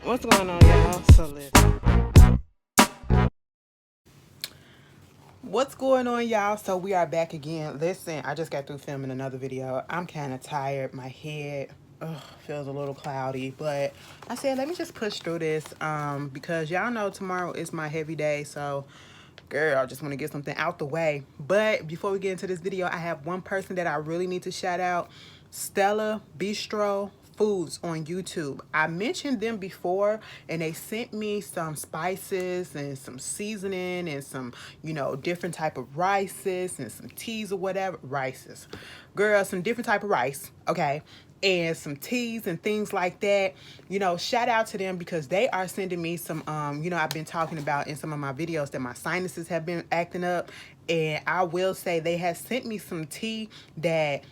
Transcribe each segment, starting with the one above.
What's going on, y'all? So listen. What's going on, y'all? So we are back again. Listen, I just got through filming another video. I'm kind of tired. My head feels a little cloudy, but I said let me just push through this because y'all know tomorrow is my heavy day. So girl, I just want to get something out the way. But before we get into this video, I have one person that I really need to shout out. Stella Bistro Foods on YouTube. I mentioned them before and they sent me some spices and some seasoning and some, different type of rices and some teas or whatever. Rices. Girl, some different type of rice. Okay. And some teas and things like that. Shout out to them because they are sending me some I've been talking about in some of my videos that my sinuses have been acting up, and I will say they have sent me some tea that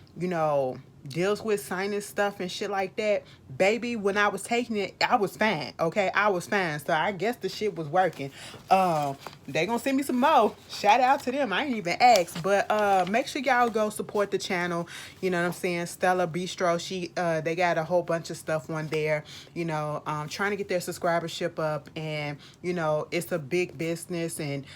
deals with sinus stuff and shit like that. Baby, when I was taking it, I was fine. Okay, I was fine. So I guess the shit was working. They gonna send me some more. Shout out to them. I ain't even asked, but make sure y'all go support the channel. You know what I'm saying? Stella Bistro. They got a whole bunch of stuff on there. Trying to get their subscribership up, and it's a big business, and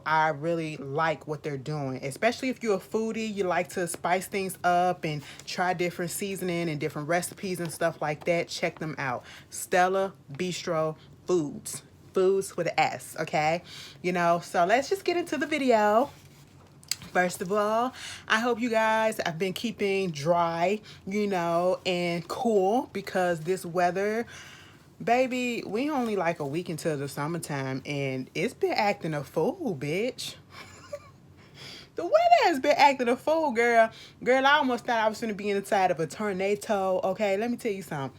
I really like what they're doing. Especially if you're a foodie, you like to spice things up and try different seasoning and different recipes and stuff like that. Check them out. Stella Bistro Foods. Foods with an S, okay? So let's just get into the video. First of all, I hope you guys have been keeping dry, and cool, because this weather, baby, we only like a week until the summertime and it's been acting a fool, bitch. The weather has been acting a fool, girl. Girl, I almost thought I was going to be inside of a tornado. Okay, let me tell you something.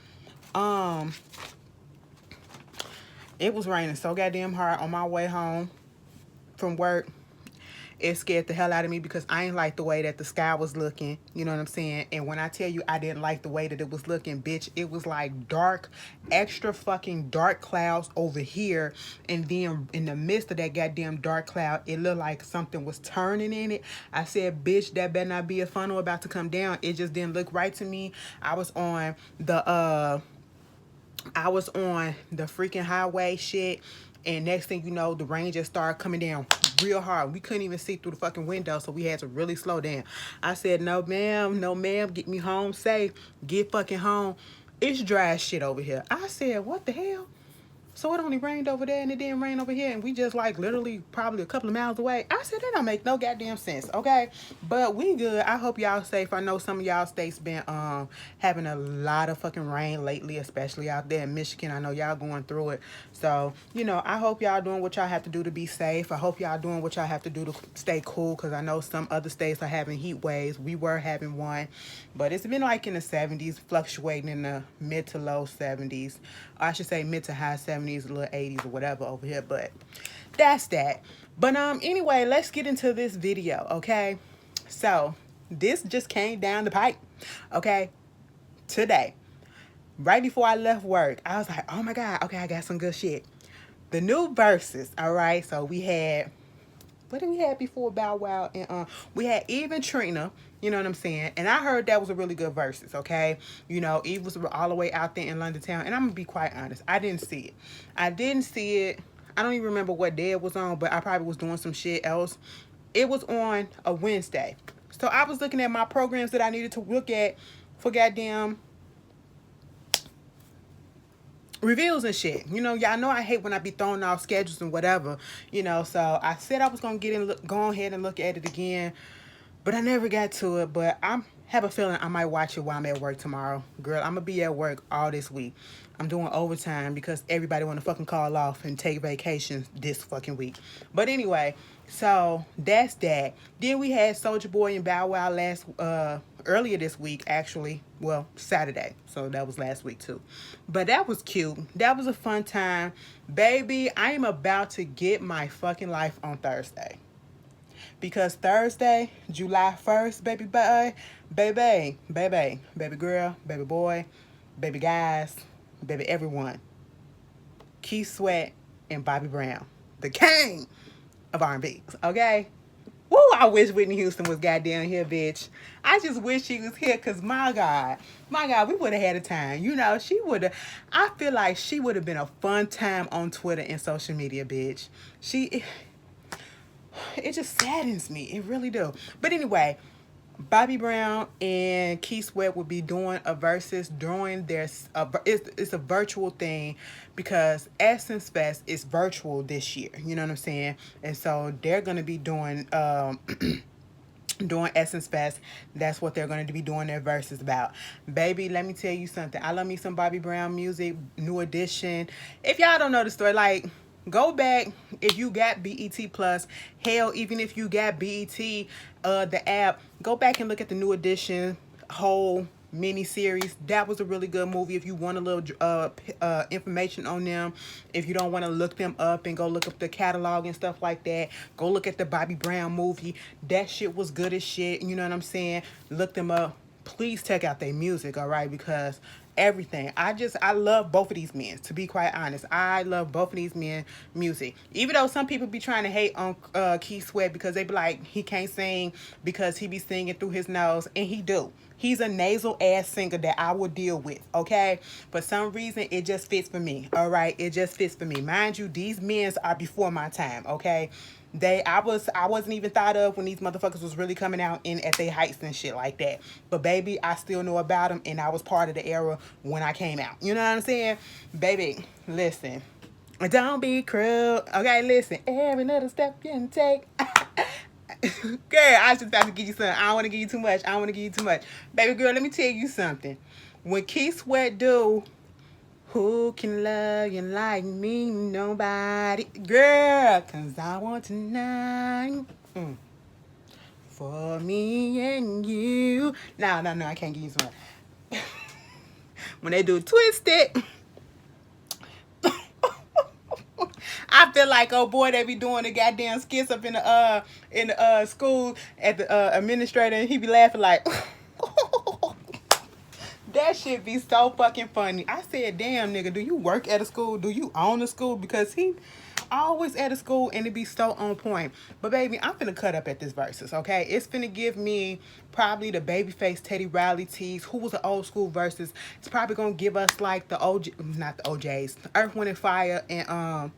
It was raining so goddamn hard on my way home from work. It scared the hell out of me because I ain't like the way that the sky was looking. You know what I'm saying? And when I tell you I didn't like the way that it was looking, bitch, it was like dark, extra fucking dark clouds over here. And then in the midst of that goddamn dark cloud, it looked like something was turning in it. I said, bitch, that better not be a funnel about to come down. It just didn't look right to me. I was on the freaking highway shit, and next thing you know, the rain just started coming down real hard. We couldn't even see through the fucking window, so we had to really slow down. I said, no ma'am, no ma'am, get me home safe. Get fucking home. It's dry as shit over here. I said, what the hell? So it only rained over there and it didn't rain over here, and we just like literally probably a couple of miles away. I said that don't make no goddamn sense, okay? But we good. I hope y'all safe. I know some of y'all states been having a lot of fucking rain lately, especially out there in Michigan. I know y'all going through it. So, I hope y'all doing what y'all have to do to be safe. I hope y'all doing what y'all have to do to stay cool, because I know some other states are having heat waves. We were having one, but it's been like in the 70s, fluctuating in the mid to low 70s. I should say mid to high 70s, a little 80s or whatever over here, but that's that. But anyway, let's get into this video, okay? So this just came down the pipe, okay? Today, right before I left work, I was like, oh my God, okay, I got some good shit. The new verses, all right? So we had, what did we have before Bow Wow? And we had Eve and Trina, you know what I'm saying? And I heard that was a really good verses, okay? Eve was all the way out there in London town. And I'm going to be quite honest, I didn't see it. I didn't see it. I don't even remember what day it was on, but I probably was doing some shit else. It was on a Wednesday. So I was looking at my programs that I needed to look at for goddamn reviews and shit. Y'all know I hate when I be throwing off schedules and whatever. So I said I was gonna go ahead and look at it again, but I never got to it. But I have a feeling I might watch it while I'm at work tomorrow. Girl, I'm gonna be at work all this week. I'm doing overtime because everybody want to fucking call off and take vacations this fucking week. But anyway, so that's that. Then we had Soulja Boy and Bow Wow earlier this week, actually. Well, Saturday. So that was last week too. But that was cute. That was a fun time. Baby, I am about to get my fucking life on Thursday. Because Thursday, July 1st, baby boy, baby girl, baby boy, baby guys, baby everyone. Keith Sweat and Bobby Brown, the king of R&B, okay? Woo, I wish Whitney Houston was goddamn here, bitch. I just wish she was here, because my God, we would have had a time. You know, she would have, I feel like she would have been a fun time on Twitter and social media, bitch. It just saddens me. It really do. But anyway, Bobby Brown and Keith Sweat will be doing a versus during their it's a virtual thing, because Essence Fest is virtual this year. You know what I'm saying? And so they're gonna be doing doing Essence Fest. That's what they're going to be doing their verses about. Baby, let me tell you something. I love me some Bobby Brown music, New Edition. If y'all don't know the story, like, go back if you got BET Plus. Hell, even if you got BET, the app, go back and look at the New Edition whole mini series. That was a really good movie. If you want a little information on them, if you don't want to look them up and go look up the catalog and stuff like that, go look at the Bobby Brown movie. That shit was good as shit. You know what I'm saying? Look them up. Please check out their music, all right? Because everything, I love both of these men, to be quite honest. I love both of these men music, even though some people be trying to hate on Keith Sweat, because they be like, he can't sing because he be singing through his nose, and he do. He's a nasal ass singer that I will deal with, okay? For some reason, it just fits for me, all right? It just fits for me. Mind you, these men are before my time, okay? I wasn't even thought of when these motherfuckers was really coming out in at their heights and shit like that. But baby, I still know about them, and I was part of the era when I came out. You know what I'm saying? Baby, listen. Don't be cruel. Okay, listen. Every little step you can take. Girl, I was just about to give you something. I don't want to give you too much. Baby girl, let me tell you something. When Keith Sweat do Who Can Love You Like Me? Nobody. Girl, cause I want tonight. For me and you. No, I can't give you some more. When they do Twisted, I feel like, oh boy, they be doing the goddamn skits up in the school at the administrator, and he be laughing like that shit be so fucking funny. I said, damn nigga, do you work at a school? Do you own a school? Because he always at a school and it be so on point. But baby, I'm finna cut up at this versus, okay? It's finna give me probably the Babyface Teddy Riley tease, who was an old school versus. It's probably gonna give us like the not the OJs, Earth, Wind and Fire, and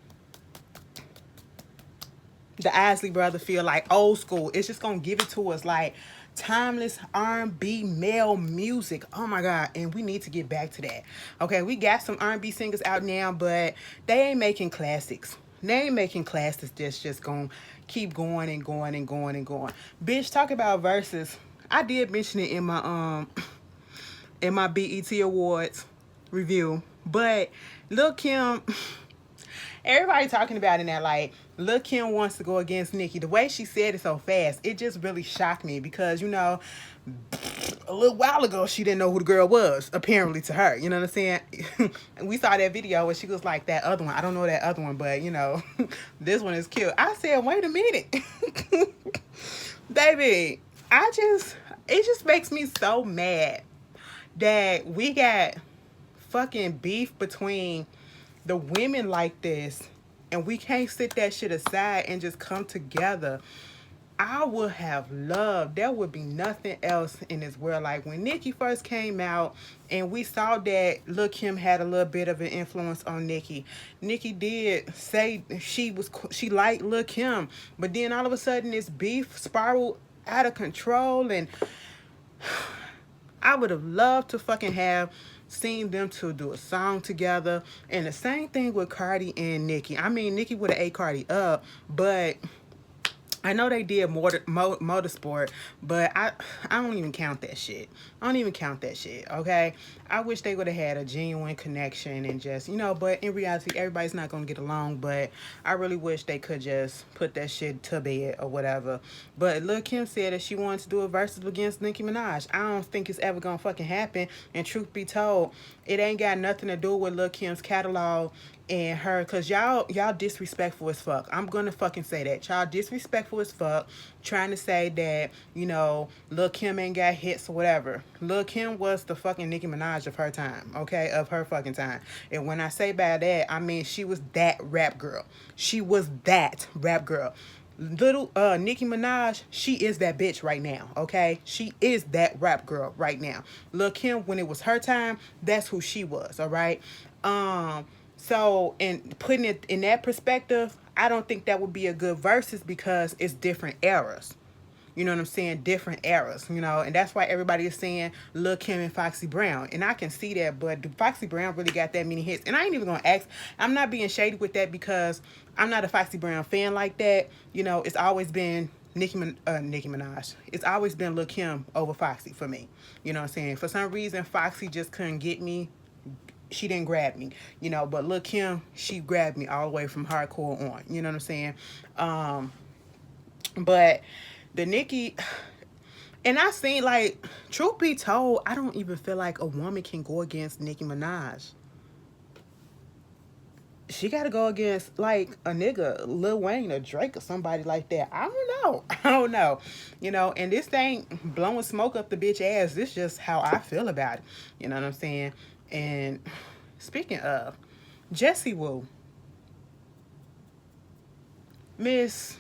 the Isley brother feel like old school. It's just gonna give it to us like timeless R&B male music. Oh my God, and we need to get back to that. Okay, we got some R&B singers out now, but they ain't making classics. They ain't making classics that's just gonna keep going and going and going and going. Bitch, talk about verses. I did mention it in my BET Awards review, but Lil' Kim, everybody talking about it now, like, Lil' Kim wants to go against Nicki. The way she said it so fast, it just really shocked me, because, you know, a little while ago, she didn't know who the girl was, apparently, to her. You know what I'm saying? And we saw that video where she was like, that other one. I don't know that other one, but, you know, this one is cute. I said, wait a minute. Baby, it just makes me so mad that we got fucking beef between the women like this, and we can't sit that shit aside and just come together. I would have loved, there would be nothing else in this world. Like when Nicki first came out and we saw that Lil' Kim had a little bit of an influence on Nicki. Nicki did say she liked Lil' Kim, but then all of a sudden this beef spiraled out of control, and I would have loved to fucking have seen them to do a song together. And the same thing with Cardi and Nicki. I mean, Nicki would have ate Cardi up, but I know they did motorsport, but I don't even count that shit. Okay? I wish they would have had a genuine connection and just, you know, but in reality, everybody's not going to get along, but I really wish they could just put that shit to bed or whatever. But Lil' Kim said that she wanted to do a versus against Nicki Minaj. I don't think it's ever going to fucking happen, and truth be told, it ain't got nothing to do with Lil' Kim's catalog and her, because y'all disrespectful as fuck. I'm gonna fucking say that. Y'all disrespectful as fuck, trying to say that, you know, Lil' Kim ain't got hits or whatever. Lil' Kim was the fucking Nicki Minaj of her time, okay? Of her fucking time. And when I say by that, I mean she was that rap girl. She was that rap girl. Little Nicki Minaj, she is that bitch right now, okay? She is that rap girl right now. Lil' Kim, when it was her time, that's who she was, all right? So, in putting it in that perspective, I don't think that would be a good versus because it's different eras. You know what I'm saying? Different eras, you know, and that's why everybody is saying Lil' Kim and Foxy Brown. And I can see that, but do Foxy Brown really got that many hits? And I ain't even gonna ask. I'm not being shady with that because I'm not a Foxy Brown fan like that. You know, it's always been Nicki Minaj. It's always been Lil' Kim over Foxy for me. You know what I'm saying? For some reason, Foxy just couldn't get me. She didn't grab me, you know, but Lil' Kim, she grabbed me all the way from hardcore on. You know what I'm saying? But the Nicki, and I seen, like, truth be told, I don't even feel like a woman can go against Nicki Minaj. She got to go against, like, a nigga, Lil Wayne or Drake or somebody like that. I don't know. I don't know. You know, and this thing blowing smoke up the bitch ass, this just how I feel about it. You know what I'm saying? And speaking of, Jessie Woo, Miss,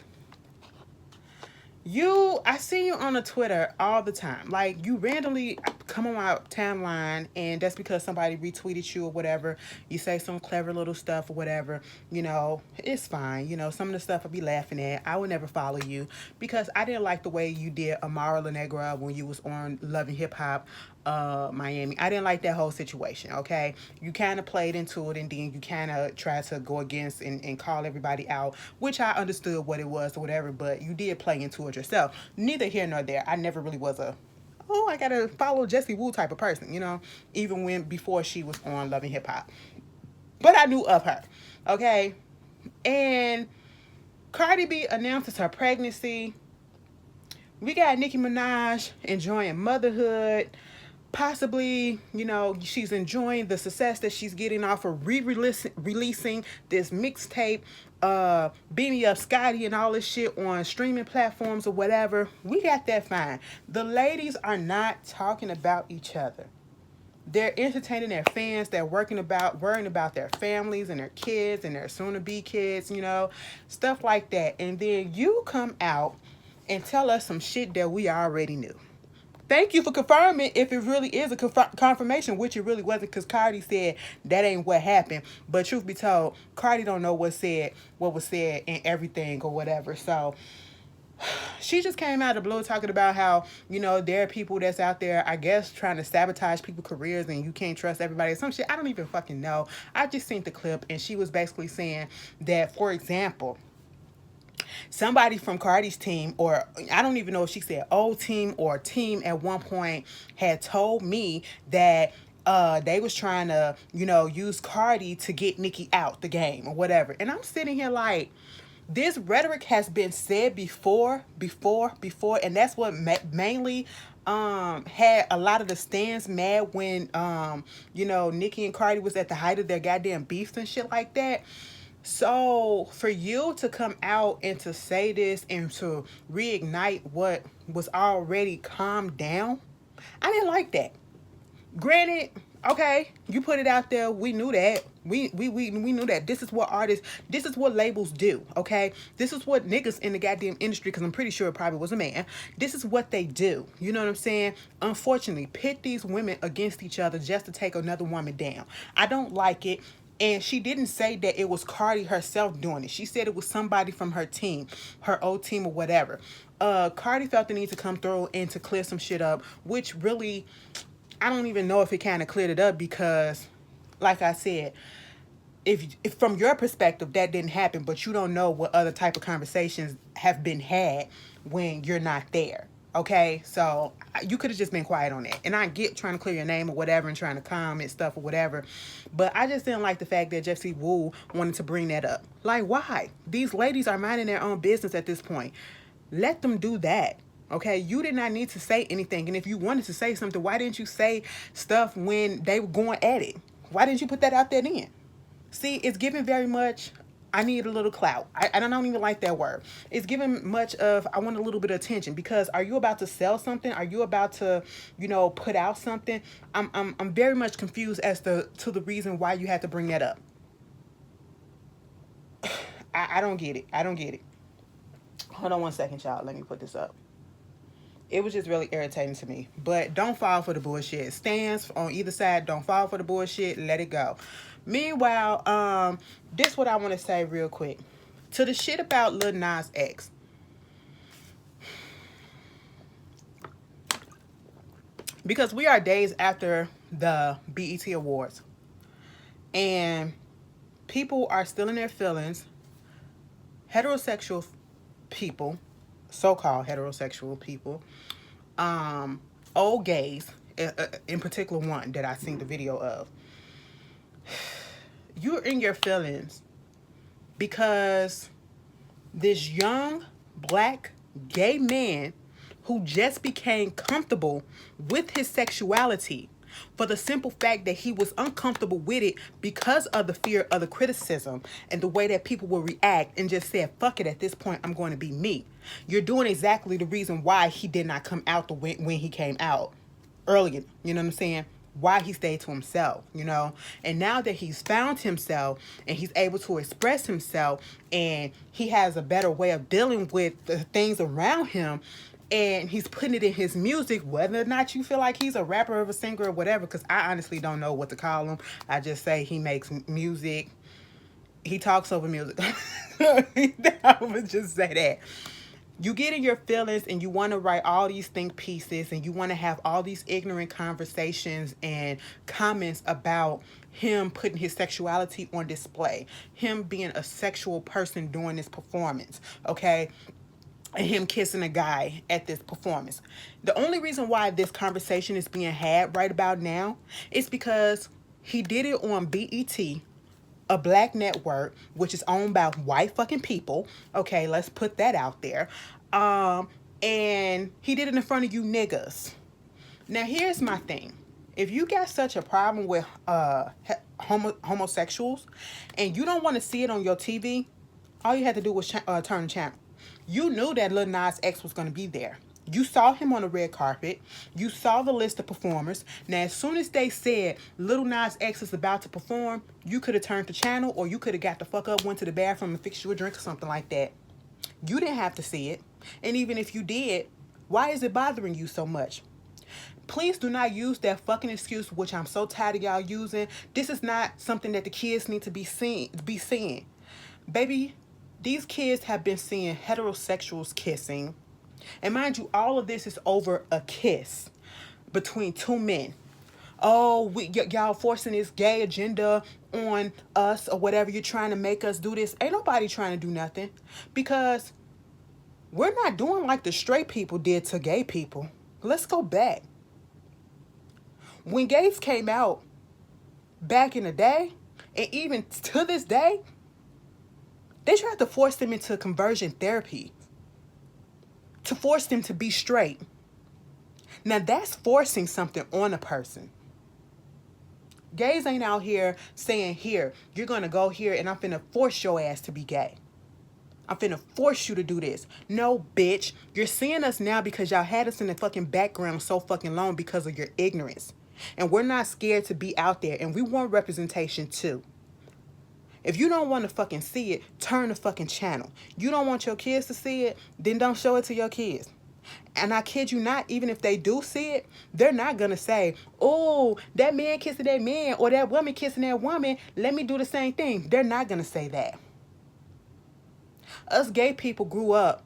I see you on the Twitter all the time. Like, you randomly come on my timeline, and that's because somebody retweeted you or whatever. You say some clever little stuff or whatever. You know, it's fine. You know, some of the stuff I be laughing at. I would never follow you because I didn't like the way you did Amara La Negra when you was on Love and Hip Hop Miami. I didn't like that whole situation, okay? You kind of played into it, and then you kind of tried to go against and call everybody out, which I understood what it was or whatever, but you did play into it yourself. Neither here nor there. I never really was a, oh, I gotta follow Jessie Woo type of person, you know, even when before she was on Love and Hip Hop. But I knew of her, okay? And Cardi B announces her pregnancy. We got Nicki Minaj enjoying motherhood. Possibly, you know, she's enjoying the success that she's getting off of releasing this mixtape, Beat Me Up Scotty and all this shit on streaming platforms or whatever. We got that fine. The ladies are not talking about each other. They're entertaining their fans. They're worrying about their families and their kids and their soon-to-be kids, you know, stuff like that. And then you come out and tell us some shit that we already knew. Thank you for confirming if it really is a confirmation, which it really wasn't, because Cardi said that ain't what happened. But truth be told, Cardi don't know what was said and everything or whatever. So she just came out of the blue talking about how, you know, there are people that's out there, I guess, trying to sabotage people's careers and you can't trust everybody. Some shit, I don't even fucking know. I just seen the clip and she was basically saying that, for example, somebody from Cardi's team, or I don't even know if she said old team or team at one point, had told me that they was trying to, you know, use Cardi to get Nicki out the game or whatever. And I'm sitting here like, this rhetoric has been said before, and that's what mainly had a lot of the stands mad when, you know, Nicki and Cardi was at the height of their goddamn beefs and shit like that. So for you to come out and to say this and to reignite what was already calmed down, I didn't like that. Granted, okay, you put it out there. We knew that. We knew that. This is what artists, this is what labels do, okay? This is what niggas in the goddamn industry, because I'm pretty sure it probably was a man, this is what they do. You know what I'm saying? Unfortunately, pit these women against each other just to take another woman down. I don't like it. And she didn't say that it was Cardi herself doing it. She said it was somebody from her team, her old team or whatever. Cardi felt the need to come through and to clear some shit up, which really, I don't even know if it kind of cleared it up because, like I said, if from your perspective that didn't happen, but you don't know what other type of conversations have been had when you're not there. Okay, so you could have just been quiet on that. And I get trying to clear your name or whatever and trying to comment stuff or whatever. But I just didn't like the fact that Jessie Woo wanted to bring that up. Like, why? These ladies are minding their own business at this point. Let them do that. Okay, you did not need to say anything. And if you wanted to say something, why didn't you say stuff when they were going at it? Why didn't you put that out there then? See, it's giving very much, I need a little clout. I don't even like that word. It's giving much of, I want a little bit of attention, because are you about to sell something? Are you about to, you know, put out something? I'm very much confused as to the reason why you had to bring that up. I don't get it. I don't get it. Hold on one second, y'all. Let me put this up. It was just really irritating to me. But don't fall for the bullshit. Stands on either side. Don't fall for the bullshit. Let it go. Meanwhile, this what I want to say real quick. To the shit about Lil Nas X. Because we are days after the BET Awards. And people are still in their feelings. Heterosexual people, so-called heterosexual people, old gays, in particular one that I seen the video of. You're in your feelings because this young black gay man who just became comfortable with his sexuality for the simple fact that he was uncomfortable with it because of the fear of the criticism and the way that people will react, and just said, fuck it, at this point, I'm going to be me. You're doing exactly the reason why he did not come out when he came out earlier. You know what I'm saying? Why he stayed to himself, you know? And now that he's found himself and he's able to express himself and he has a better way of dealing with the things around him, and he's putting it in his music, whether or not you feel like he's a rapper or a singer or whatever, because I honestly don't know what to call him. I just say he makes music. He talks over music. I would just say that. You get in your feelings and you want to write all these think pieces and you want to have all these ignorant conversations and comments about him putting his sexuality on display, him being a sexual person during this performance, okay? And him kissing a guy at this performance. The only reason why this conversation is being had right about now is because he did it on BET, a black network, which is owned by white fucking people. Okay, let's put that out there. And he did it in front of you niggas. Now, here's my thing. If you got such a problem with homosexuals and you don't want to see it on your TV, all you had to do was turn the channel. You knew that Lil Nas X was going to be there. You saw him on the red carpet. You saw the list of performers. Now, as soon as they said Lil Nas X is about to perform, you could have turned the channel, or you could have got the fuck up, went to the bathroom and fixed you a drink or something like that. You didn't have to see it. And even if you did, why is it bothering you so much? Please do not use that fucking excuse, which I'm so tired of y'all using. This is not something that the kids need to be seeing. Baby, these kids have been seeing heterosexuals kissing. And mind you, all of this is over a kiss between two men. Oh, y'all forcing this gay agenda on us or whatever. You're trying to make us do this. Ain't nobody trying to do nothing. Because we're not doing like the straight people did to gay people. Let's go back. When gays came out back in the day, and even to this day, they tried to force them into conversion therapy, to force them to be straight. Now, that's forcing something on a person. Gays ain't out here saying, here, you're going to go here and I'm finna force your ass to be gay. I'm finna force you to do this. No, bitch. You're seeing us now because y'all had us in the fucking background so fucking long because of your ignorance. And we're not scared to be out there, and we want representation too. If you don't want to fucking see it, turn the fucking channel. You don't want your kids to see it, then don't show it to your kids. And I kid you not, even if they do see it, they're not going to say, oh, that man kissing that man or that woman kissing that woman, let me do the same thing. They're not going to say that. Us gay people grew up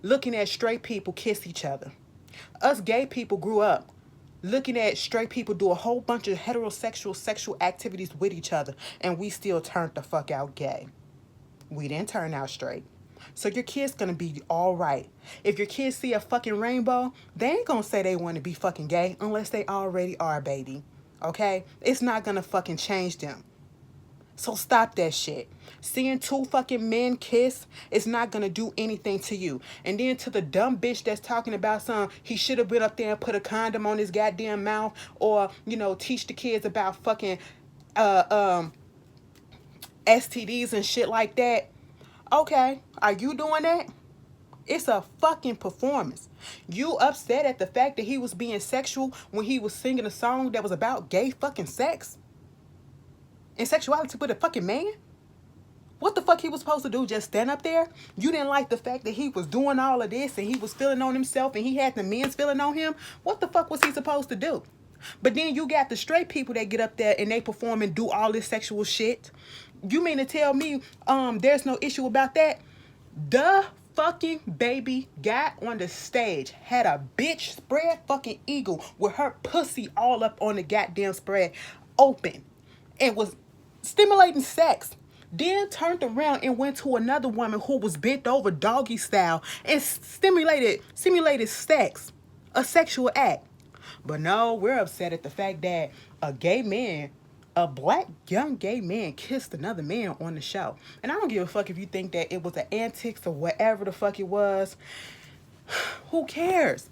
looking at straight people kiss each other. Us gay people grew up looking at straight people do a whole bunch of heterosexual sexual activities with each other, and we still turned the fuck out gay. We didn't turn out straight. So your kid's gonna be all right. If your kids see a fucking rainbow, they ain't gonna say they want to be fucking gay unless they already are, baby. Okay? It's not gonna fucking change them. So stop that shit. Seeing two fucking men kiss is not going to do anything to you. And then to the dumb bitch that's talking about he should have been up there and put a condom on his goddamn mouth, or, you know, teach the kids about fucking STDs and shit like that. Okay, are you doing that? It's a fucking performance. You upset at the fact that he was being sexual when he was singing a song that was about gay fucking sex and sexuality with a fucking man? What the fuck he was supposed to do? Just stand up there? You didn't like the fact that he was doing all of this and he was feeling on himself and he had the men's feeling on him? What the fuck was he supposed to do? But then you got the straight people that get up there and they perform and do all this sexual shit. You mean to tell me there's no issue about that? The fucking baby got on the stage, had a bitch spread fucking eagle with her pussy all up on the goddamn spread open and was stimulating sex. Then turned around and went to another woman who was bent over doggy style and simulated sex, a sexual act. But no, we're upset at the fact that a gay man, a black young gay man, kissed another man on the show. And I don't give a fuck if you think that it was an antics or whatever the fuck it was. Who cares?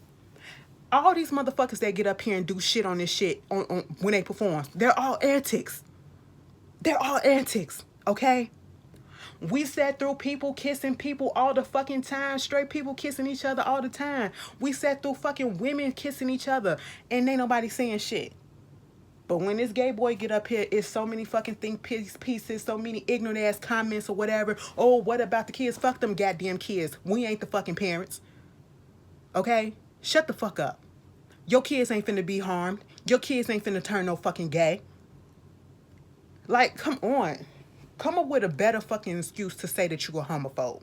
All these motherfuckers that get up here and do shit on this shit on when they perform, they're all antics. They're all antics, okay? We sat through people kissing people all the fucking time. Straight people kissing each other all the time. We sat through fucking women kissing each other. And ain't nobody saying shit. But when this gay boy get up here, it's so many fucking think pieces, so many ignorant ass comments or whatever. Oh, what about the kids? Fuck them goddamn kids. We ain't the fucking parents. Okay? Shut the fuck up. Your kids ain't finna be harmed. Your kids ain't finna turn no fucking gay. Like, come on. Come up with a better fucking excuse to say that you're a homophobe.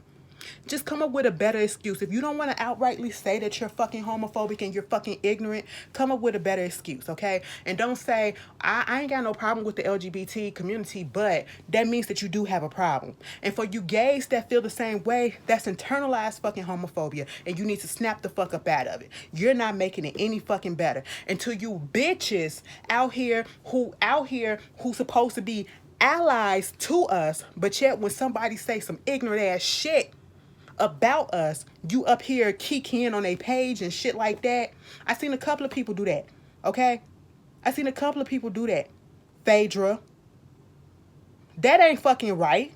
Just come up with a better excuse. If you don't want to outrightly say that you're fucking homophobic and you're fucking ignorant, come up with a better excuse, okay? And don't say, I ain't got no problem with the LGBT community, but that means that you do have a problem. And for you gays that feel the same way, that's internalized fucking homophobia, and you need to snap the fuck up out of it. You're not making it any fucking better. Until you bitches out here who supposed to be allies to us, but yet when somebody say some ignorant ass shit about us, you up here kikiing on a page and shit like that. I seen a couple of people do that, okay? I seen a couple of people do that. Phaedra. That ain't fucking right.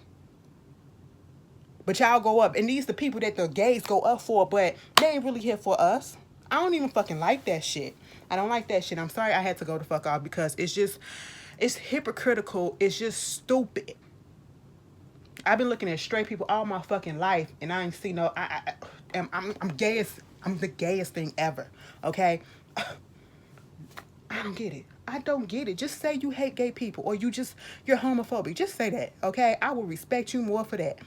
But y'all go up, and these the people that the gays go up for, but they ain't really here for us. I don't even fucking like that shit. I don't like that shit. I'm sorry I had to go the fuck off because it's hypocritical. It's just stupid. I've been looking at straight people all my fucking life, and I ain't seen no. I'm gayest. I'm the gayest thing ever. Okay. I don't get it. I don't get it. Just say you hate gay people or you're homophobic. Just say that. Okay. I will respect you more for that.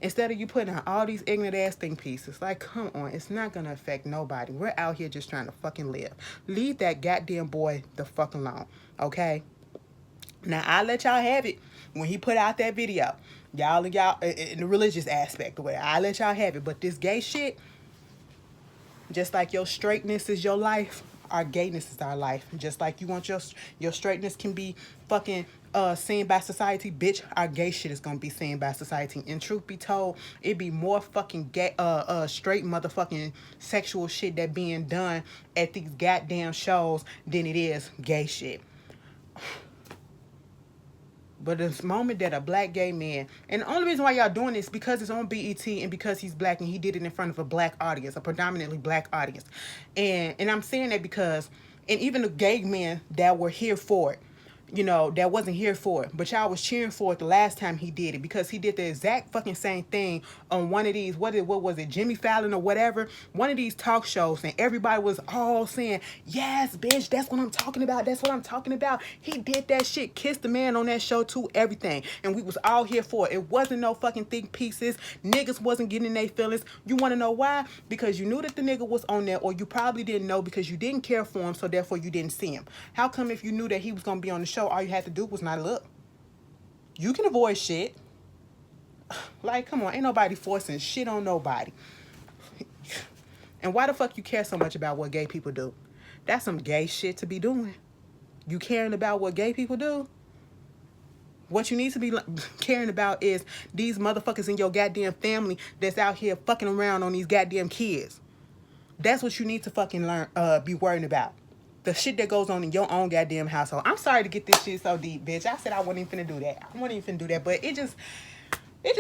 Instead of you putting on all these ignorant ass think pieces. Like, come on. It's not going to affect nobody. We're out here just trying to fucking live. Leave that goddamn boy the fuck alone. Okay. Now, I'll let y'all have it when he put out that video. Y'all in the religious aspect of it. I'll let y'all have it. But this gay shit, just like your straightness is your life, our gayness is our life. Just like you want your straightness can be fucking seen by society, bitch, our gay shit is gonna be seen by society. And truth be told, it be more fucking gay, straight motherfucking sexual shit that being done at these goddamn shows than it is gay shit. But this moment that a black gay man, and the only reason why y'all doing this because it's on BET and because he's black and he did it in front of a black audience, a predominantly black audience. And I'm saying that because, and even the gay men that were here for it, you know, that wasn't here for it, but y'all was cheering for it the last time he did it because he did the exact fucking same thing on one of these, what was it, Jimmy Fallon or whatever, one of these talk shows, and everybody was all saying, yes, bitch, that's what I'm talking about, that's what I'm talking about. He did that shit, kissed the man on that show too, everything, and we was all here for it. It wasn't no fucking think pieces. Niggas wasn't getting in their feelings. You want to know why? Because you knew that the nigga was on there, or you probably didn't know because you didn't care for him, so therefore you didn't see him. How come if you knew that he was going to be on the show, all you had to do was not look? You can avoid shit. Like, come on, ain't nobody forcing shit on nobody. And why the fuck you care so much about what gay people do? That's some gay shit to be doing. You caring about what gay people do? What you need to be caring about is these motherfuckers in your goddamn family that's out here fucking around on these goddamn kids. That's what you need to fucking be worrying about. The shit that goes on in your own goddamn household. I'm sorry to get this shit so deep, bitch. I said I wasn't even finna do that. I wasn't even finna do that, but it just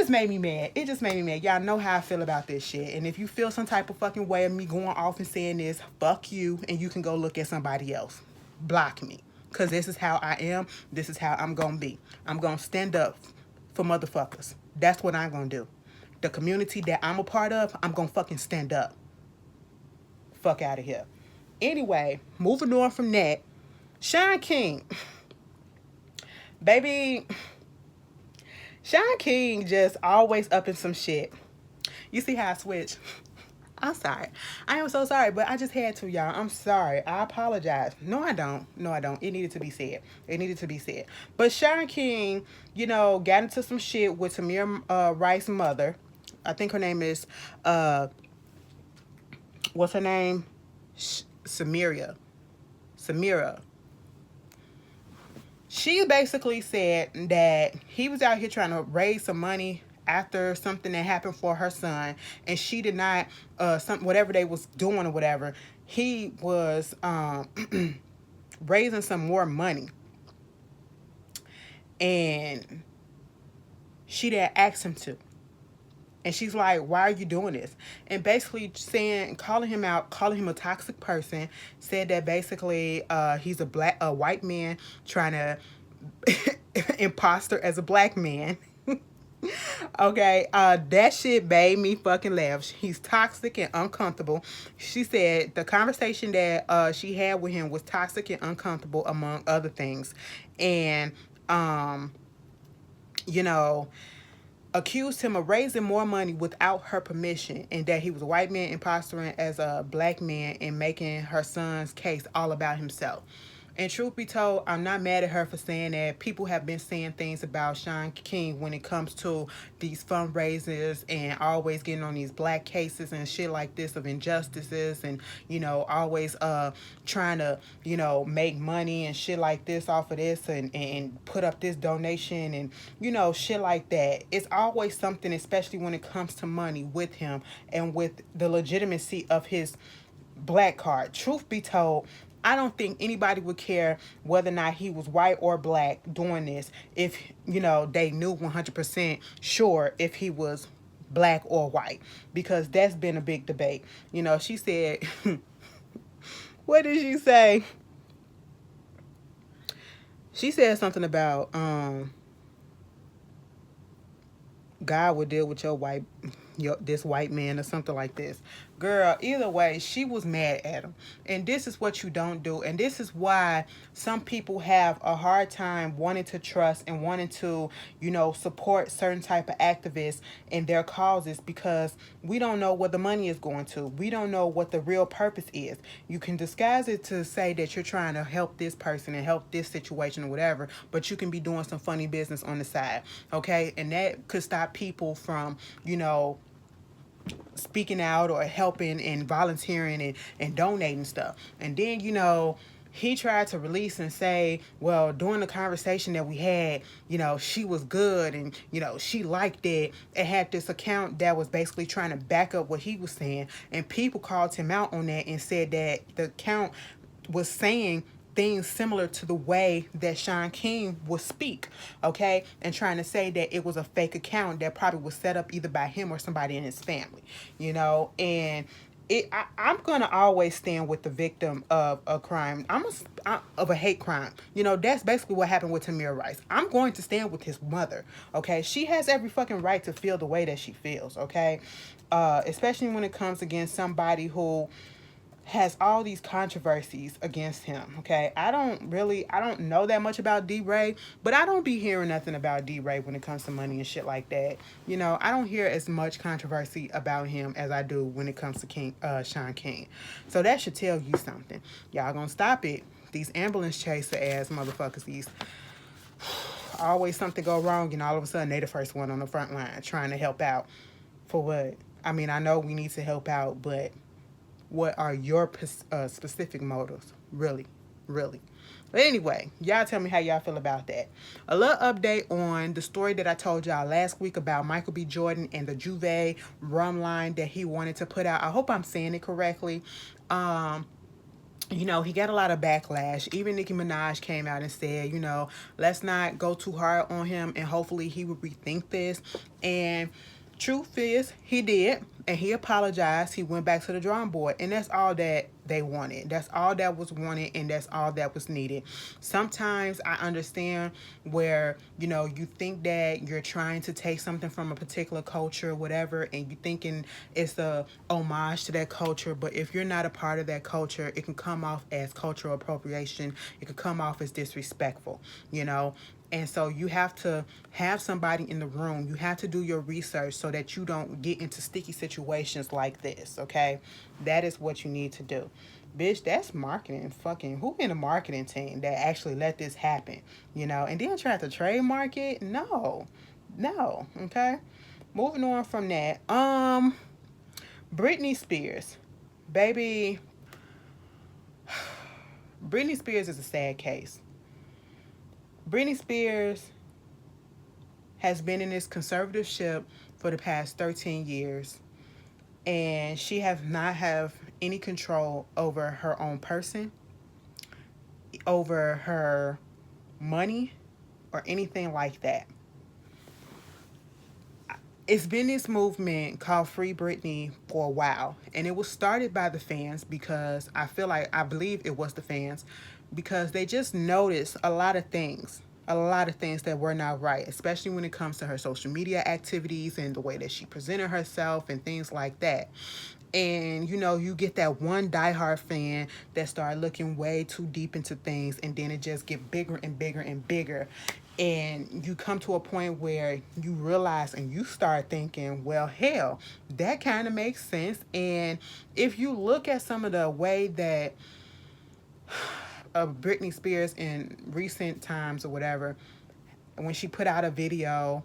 made me mad. It just made me mad. Y'all know how I feel about this shit. And if you feel some type of fucking way of me going off and saying this, fuck you, and you can go look at somebody else. Block me. Because this is how I am. This is how I'm going to be. I'm going to stand up for motherfuckers. That's what I'm gonna do. The community that I'm a part of, I'm gonna fucking stand up. Fuck out of here. Anyway, moving on from that, Sean King. Baby, Sean King just always up in some shit. You see how I switch? I'm sorry. I am so sorry, but I just had to, y'all. I'm sorry. I apologize. No, I don't. No, I don't. It needed to be said. It needed to be said. But Sean King, got into some shit with Tamir Rice's mother. I think her name is, what's her name? Samira. She basically said that he was out here trying to raise some money after something that happened for her son, and she did not whatever they was doing or whatever, he was raising some more money, and she didn't ask him to. And she's like, why are you doing this? And basically calling him out, calling him a toxic person, said that basically he's a white man trying to imposter as a black man. Okay, that shit made me fucking laugh. He's toxic and uncomfortable. She said the conversation that she had with him was toxic and uncomfortable, among other things. And, accused him of raising more money without her permission, and that he was a white man impostering as a black man and making her son's case all about himself. And truth be told, I'm not mad at her for saying that. People have been saying things about Sean King when it comes to these fundraisers and always getting on these black cases and shit like this of injustices, and, always trying to, make money and shit like this off of this, and put up this donation and, shit like that. It's always something, especially when it comes to money, with him and with the legitimacy of his black card. Truth be told, I don't think anybody would care whether or not he was white or black doing this if, they knew 100% sure if he was black or white, because that's been a big debate. She said, what did she say? She said something about God would deal with this white man or something like this. Girl, either way, she was mad at him. And this is what you don't do. And this is why some people have a hard time wanting to trust and wanting to, support certain type of activists in their causes, because we don't know where the money is going to. We don't know what the real purpose is. You can disguise it to say that you're trying to help this person and help this situation or whatever, but you can be doing some funny business on the side, okay? And that could stop people from, speaking out or helping and volunteering and donating stuff. And then, he tried to release and say, well, during the conversation that we had, she was good and, she liked it. It had this account that was basically trying to back up what he was saying. And people called him out on that and said that the account was saying things similar to the way that Sean King would speak, okay? And trying to say that it was a fake account that probably was set up either by him or somebody in his family, and I'm going to always stand with the victim of a crime, of a hate crime. That's basically what happened with Tamir Rice. I'm going to stand with his mother, okay? She has every fucking right to feel the way that she feels, okay? Especially when it comes against somebody who has all these controversies against him, okay? I don't know that much about D-Ray, but I don't be hearing nothing about D-Ray when it comes to money and shit like that. I don't hear as much controversy about him as I do when it comes to Sean King. So that should tell you something. Y'all gonna stop it. These ambulance chaser ass motherfuckers, these always something go wrong and all of a sudden they the first one on the front line trying to help out. For what? I mean, I know we need to help out, but what are your specific motives? Really? But anyway, y'all tell me how y'all feel about that. A little update on the story that I told y'all last week about Michael B. Jordan and the Juve rum line that he wanted to put out. I hope I'm saying it correctly. He got a lot of backlash. Even Nicki Minaj came out and said, let's not go too hard on him and hopefully he will rethink this. And Truth is, he did, and he apologized. He went back to the drawing board, and that's all that they wanted. That's all that was wanted, and that's all that was needed. Sometimes I understand where, you think that you're trying to take something from a particular culture or whatever, and you thinking it's a homage to that culture, but if you're not a part of that culture, it can come off as cultural appropriation. It can come off as disrespectful, you know. And so you have to have somebody in the room. You have to do your research so that you don't get into sticky situations like this, okay? That is what you need to do. Bitch, that's marketing. Fucking who in the marketing team that actually let this happen, And then try to trademark it? No. No, okay? Moving on from that. Britney Spears. Baby, Britney Spears is a sad case. Britney Spears has been in this conservatorship for the past 13 years, and she has not have any control over her own person, over her money, or anything like that. It's been this movement called Free Britney for a while, and it was started by the fans because I believe it was the fans, because they just noticed a lot of things that were not right, especially when it comes to her social media activities and the way that she presented herself and things like that. And you get that one diehard fan that start looking way too deep into things, and then it just get bigger and bigger and bigger. And you come to a point where you realize and you start thinking, well, hell, that kind of makes sense. And if you look at some of the way that of Britney Spears in recent times or whatever, when she put out a video,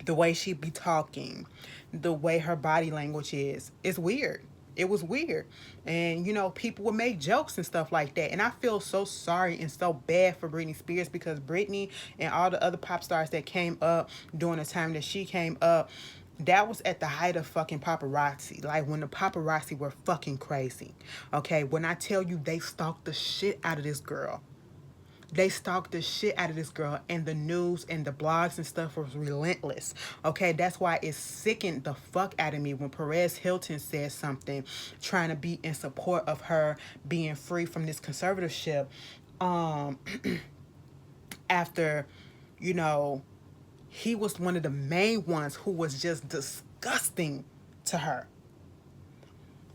the way she be talking, the way her body language is, it's weird. It was weird. And, people would make jokes and stuff like that. And I feel so sorry and so bad for Britney Spears, because Britney and all the other pop stars that came up during the time that she came up, that was at the height of fucking paparazzi. Like when the paparazzi were fucking crazy. Okay, when I tell you they stalked the shit out of this girl. They stalked the shit out of this girl, and the news and the blogs and stuff was relentless. Okay, that's why it sickened the fuck out of me when Perez Hilton said something trying to be in support of her being free from this conservatorship. After, he was one of the main ones who was just disgusting to her.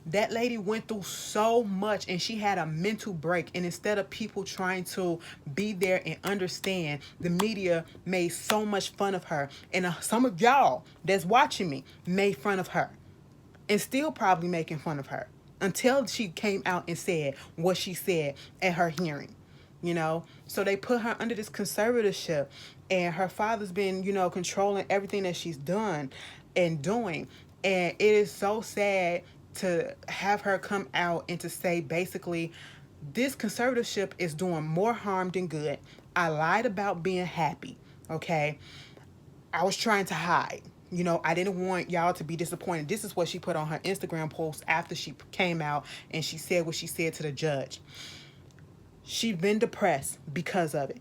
That lady went through so much, and she had a mental break. And instead of people trying to be there and understand, the media made so much fun of her. And some of y'all that's watching me made fun of her, and still probably making fun of her until she came out and said what she said at her hearing. So they put her under this conservatorship, and her father's been, controlling everything that she's done and doing. And it is so sad to have her come out and to say, basically, this conservatorship is doing more harm than good. I lied about being happy, okay? I was trying to hide. I didn't want y'all to be disappointed. This is what she put on her Instagram post after she came out and she said what she said to the judge. She's been depressed because of it.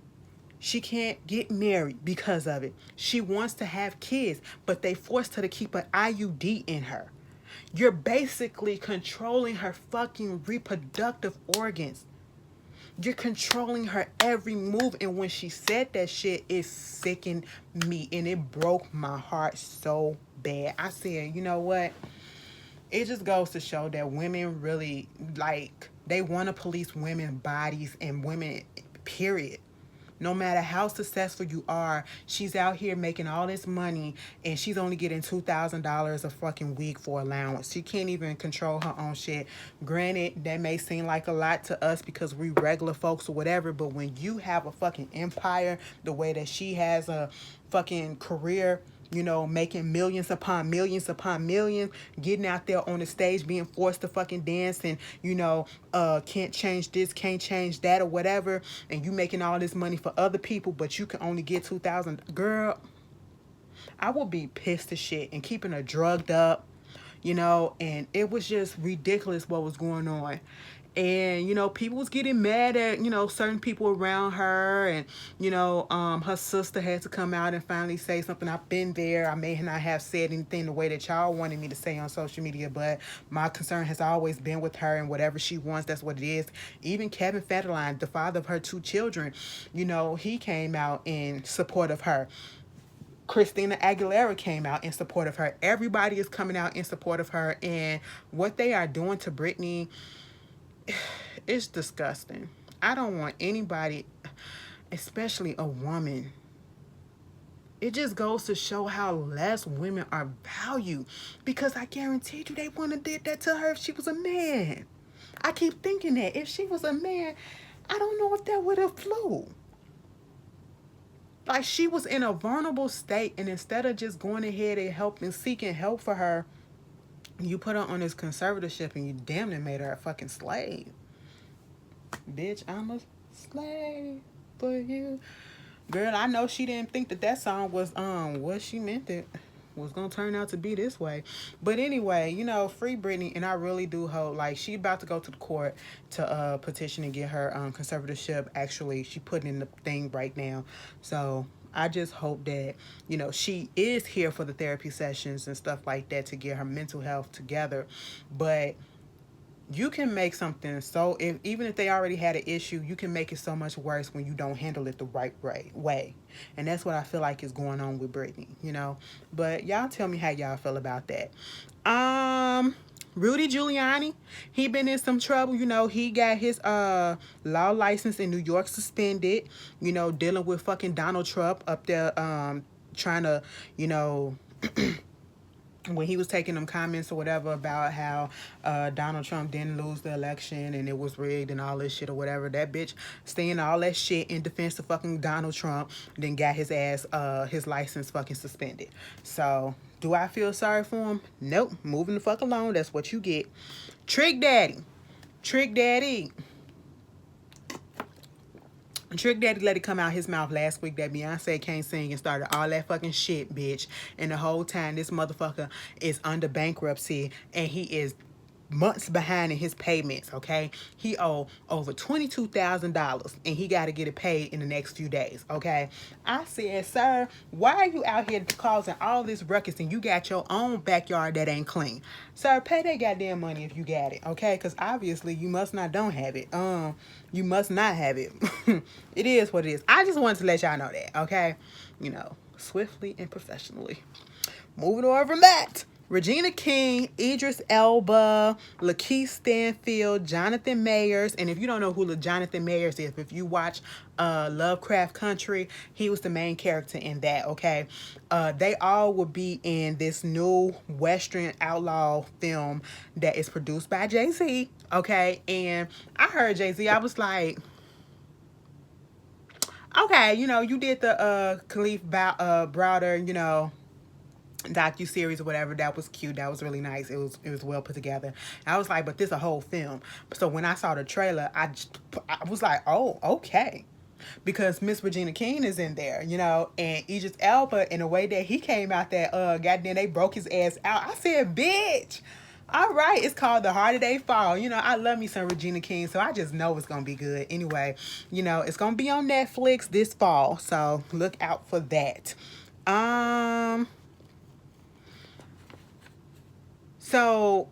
She can't get married because of it. She wants to have kids, but they forced her to keep an IUD in her. You're basically controlling her fucking reproductive organs. You're controlling her every move. And when she said that shit, it sickened me. And it broke my heart so bad. I said, you know what? It just goes to show that women really, they want to police women's bodies and women, period. No matter how successful you are, she's out here making all this money, and she's only getting $2,000 a fucking week for allowance. She can't even control her own shit. Granted, that may seem like a lot to us because we regular folks or whatever, but when you have a fucking empire the way that she has a fucking career, making millions upon millions upon millions, getting out there on the stage, being forced to fucking dance, and, can't change this, can't change that, or whatever, and you making all this money for other people, but you can only get $2,000. Girl, I would be pissed as shit, and keeping her drugged up, and it was just ridiculous what was going on. And, you know, people was getting mad at, you know, certain people around her. And, you know, her sister had to come out and finally say something. I've been there. I may not have said anything the way that y'all wanted me to say on social media, but my concern has always been with her, and whatever she wants, that's what it is. Even Kevin Federline, the father of her 2 children, you know, he came out in support of her. Christina Aguilera came out in support of her. Everybody is coming out in support of her. And what they are doing to Britney, it's disgusting. I don't want anybody, especially a woman. It just goes to show how less women are valued. Because I guarantee you they wouldn't have did that to her if she was a man. I keep thinking that. If she was a man, I don't know if that would have flew. Like, she was in a vulnerable state, and instead of just going ahead and helping, seeking help for her, you put her on this conservatorship and you damn near made her a fucking slave. Bitch, I'm a slave for you. Girl, I know she didn't think that that song was what she meant it was gonna turn out to be this way. But anyway, you know, free Britney, and I really do hope, like, she about to go to the court to petition and get her conservatorship. Actually, she put in the thing right now. So I just hope that, you know, she is here for the therapy sessions and stuff like that to get her mental health together. But you can make something so, even if they already had an issue, you can make it so much worse when you don't handle it the right way. And that's what I feel like is going on with Britney, you know. But y'all tell me how y'all feel about that. Rudy Giuliani, he been in some trouble. You know, he got his law license in New York suspended, you know, dealing with fucking Donald Trump up there trying to, you know, when he was taking them comments or whatever about how Donald Trump didn't lose the election and it was rigged and all this shit or whatever. That bitch saying all that shit in defense of fucking Donald Trump, then got his ass, his license fucking suspended. So, do I feel sorry for him? Nope. Moving the fuck along. That's what you get. Trick Daddy. Trick Daddy let it come out his mouth last week that Beyonce can't sing and started all that fucking shit, bitch. And the whole time this motherfucker is under bankruptcy and he is months behind in his payments, okay? He owe over $22,000 and he got to get it paid in the next few days, okay? I said, sir, why are you out here causing all this ruckus and you got your own backyard that ain't clean? Sir, pay that goddamn money if you got it, okay? Because obviously you must not don't have it. You must not have it. It is what it is. I just wanted to let y'all know that, okay? You know, swiftly and professionally. Moving on from that. Regina King, Idris Elba, Lakeith Stanfield, Jonathan Mayers. And if you don't know who Jonathan Mayers is, if you watch Lovecraft Country, he was the main character in that, okay? They all will be in this new Western outlaw film that is produced by Jay-Z, okay? And I heard Jay-Z, I was like, okay, you know, you did the Khalif Browder, you know, docu-series or whatever. That was cute. That was really nice. It was well put together. I was like, but this a whole film. So when I saw the trailer, I was like, oh, okay. Because Miss Regina King is in there, you know, and Idris Elba, in a way that he came out that goddamn they broke his ass out. I said, bitch. All right, it's called The Harder They Fall. You know, I love me some Regina King, so I just know it's going to be good. Anyway, you know, it's going to be on Netflix this fall, so look out for that. So,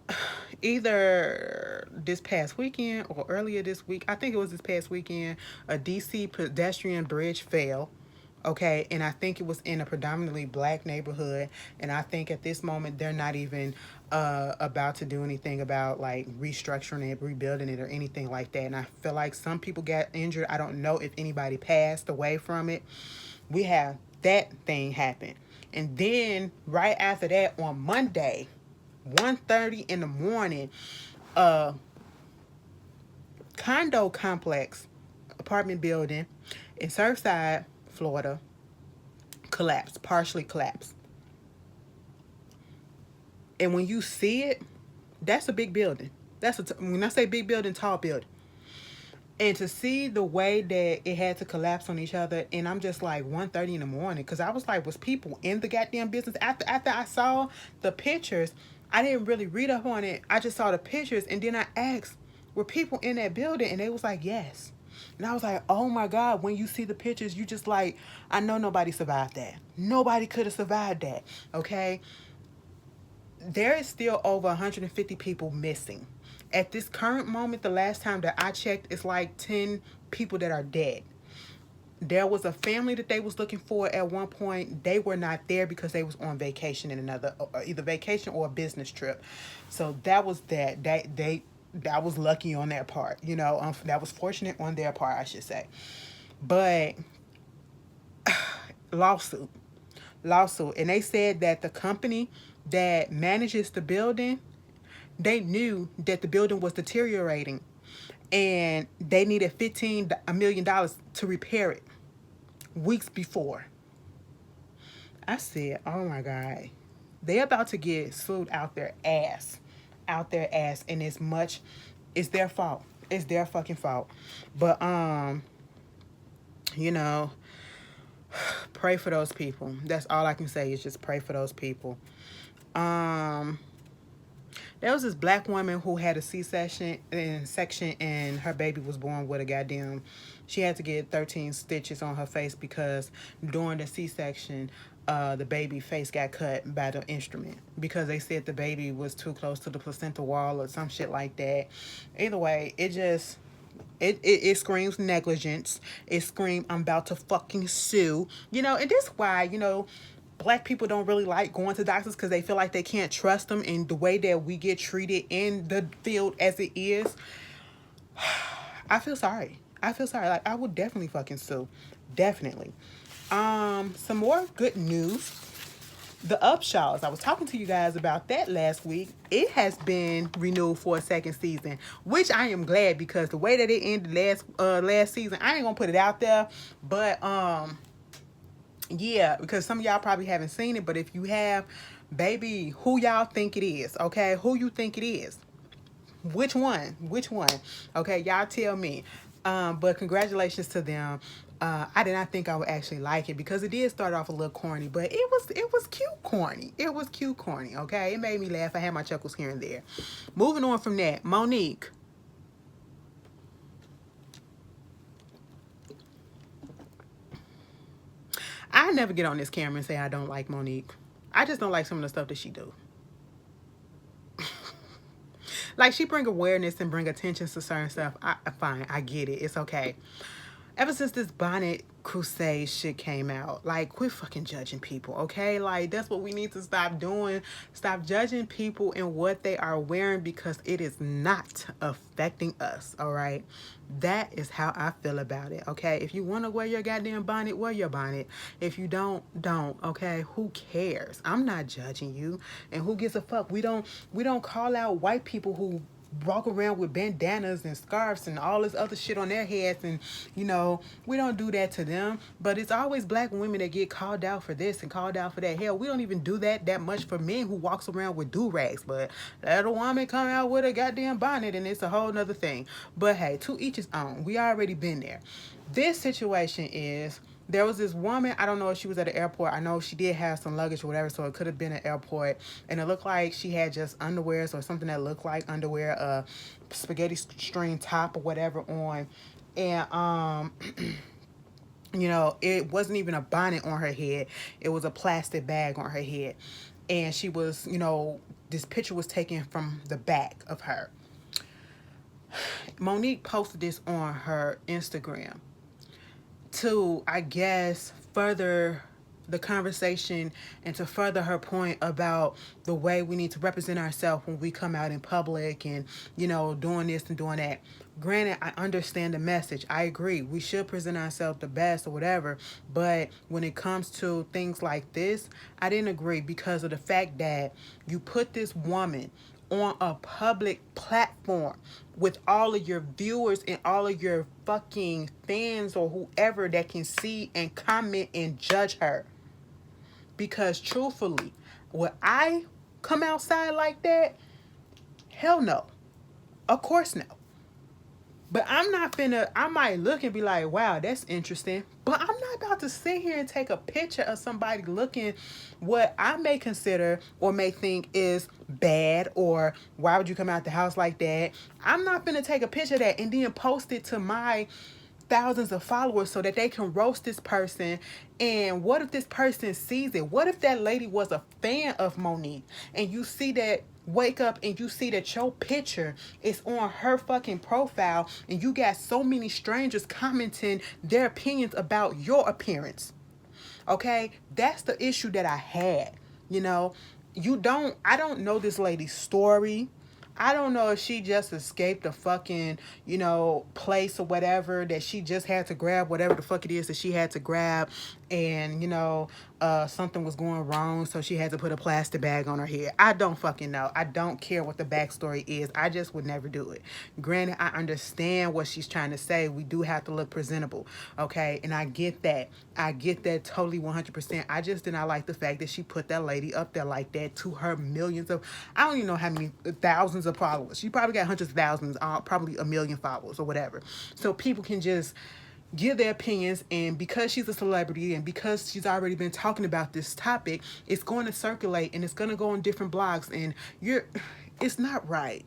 either this past weekend or earlier this week, I think it was this past weekend, a DC pedestrian bridge fell. Okay, and I think it was in a predominantly black neighborhood, and I think at this moment they're not even about to do anything about like restructuring it, rebuilding it, or anything like that. And I feel like some people got injured. I don't know if anybody passed away from it. We have that thing happen, and then right after that on Monday, 1:30 in the morning, condo complex, apartment building in Surfside, Florida, collapsed, partially collapsed. And when you see it, that's a big building. When I say big building, tall building. And to see the way that it had to collapse on each other, and I'm just like 1:30 in the morning, because I was like, was people in the goddamn business? After I saw the pictures, I didn't really read up on it. I just saw the pictures, and then I asked, were people in that building? And they was like, yes. And I was like, oh my God, when you see the pictures, you just like, I know nobody survived that. Nobody could have survived that, okay? There is still over 150 people missing. At this current moment, the last time that I checked, it's like 10 people that are dead. There was a family that they was looking for at one point. They were not there because they was on vacation in another, either vacation or a business trip. So that was that. That was lucky on their part. You know, that was fortunate on their part, I should say. But lawsuit, and they said that the company that manages the building, they knew that the building was deteriorating, and they needed $15 million to repair it weeks before. I said, oh my God, they about to get sued out their ass, and it's their fault. It's their fucking fault. But you know, pray for those people. That's all I can say is just pray for those people. There was this black woman who had a C-section and her baby was born with a goddamn, she had to get 13 stitches on her face because during the C-section, the baby face got cut by the instrument because they said the baby was too close to the placenta wall or some shit like that. Either way, it screams negligence. It screams I'm about to fucking sue. You know, and this why, you know, black people don't really like going to doctors because they feel like they can't trust them, and the way that we get treated in the field as it is. I feel sorry. Like, I would definitely fucking sue. Definitely. Some more good news. The Upshaws. I was talking to you guys about that last week. It has been renewed for a second season, which I am glad because the way that it ended last season, I ain't gonna put it out there, but yeah, because some of y'all probably haven't seen it, but if you have, baby, who y'all think it is, okay? Who you think it is? Which one? Okay, y'all tell me. But congratulations to them. I did not think I would actually like it because it did start off a little corny, but it was cute corny. It was cute corny, okay? It made me laugh. I had my chuckles here and there. Moving on from that, Monique. I never get on this camera and say I don't like Monique. I just don't like some of the stuff that she do. Like, she bring awareness and bring attention to certain stuff. Fine, I get it. It's okay. Ever since this bonnet crusade shit came out, like, quit fucking judging people, okay? Like, that's what we need to stop doing. Stop judging people and what they are wearing because it is not affecting us, all right? That is how I feel about it, okay? If you want to wear your goddamn bonnet, wear your bonnet. If you don't, okay? Who cares? I'm not judging you. And who gives a fuck? We don't call out white people who walk around with bandanas and scarves and all this other shit on their heads, and you know, we don't do that to them. But it's always black women that get called out for this and called out for that. Hell, we don't even do that much for men who walks around with do-rags, but let a woman come out with a goddamn bonnet and it's a whole nother thing. But hey, to each his own. We already been there. This situation is, there was this woman, I don't know if she was at the airport. I know she did have some luggage or whatever, so it could have been an airport. And it looked like she had just underwears or something that looked like underwear, a spaghetti string top or whatever on. And, you know, it wasn't even a bonnet on her head. It was a plastic bag on her head. And she was, you know, this picture was taken from the back of her. Monique posted this on her Instagram to, I guess, further the conversation and to further her point about the way we need to represent ourselves when we come out in public and, you know, doing this and doing that. Granted, I understand the message. I agree. We should present ourselves the best or whatever. But when it comes to things like this, I didn't agree because of the fact that you put this woman on a public platform with all of your viewers and all of your fucking fans or whoever that can see and comment and judge her. Because truthfully, would I come outside like that? Hell no. Of course no. But I'm not finna, I might look and be like, wow, that's interesting. But I'm not not about to sit here and take a picture of somebody looking what I may consider or may think is bad, or why would you come out the house like that? I'm not gonna take a picture of that and then post it to my thousands of followers so that they can roast this person. And what if this person sees it? What if that lady was a fan of Monique and you see that, wake up and you see that your picture is on her fucking profile and you got so many strangers commenting their opinions about your appearance? Okay, that's the issue that I had. You know, I don't know this lady's story. I don't know if she just escaped a fucking, place or whatever, that she just had to grab whatever the fuck it is that she had to grab, and, something was going wrong, so she had to put a plastic bag on her head. I don't fucking know. I don't care what the backstory is. I just would never do it. Granted, I understand what she's trying to say. We do have to look presentable, okay? And I get that. I get that totally 100%. I just did not like the fact that she put that lady up there like that to her millions of, I don't even know how many thousands of followers. She probably got hundreds of thousands, probably a million followers or whatever. So people can just give their opinions, and because she's a celebrity and because she's already been talking about this topic, it's going to circulate and it's going to go on different blogs, and it's not right.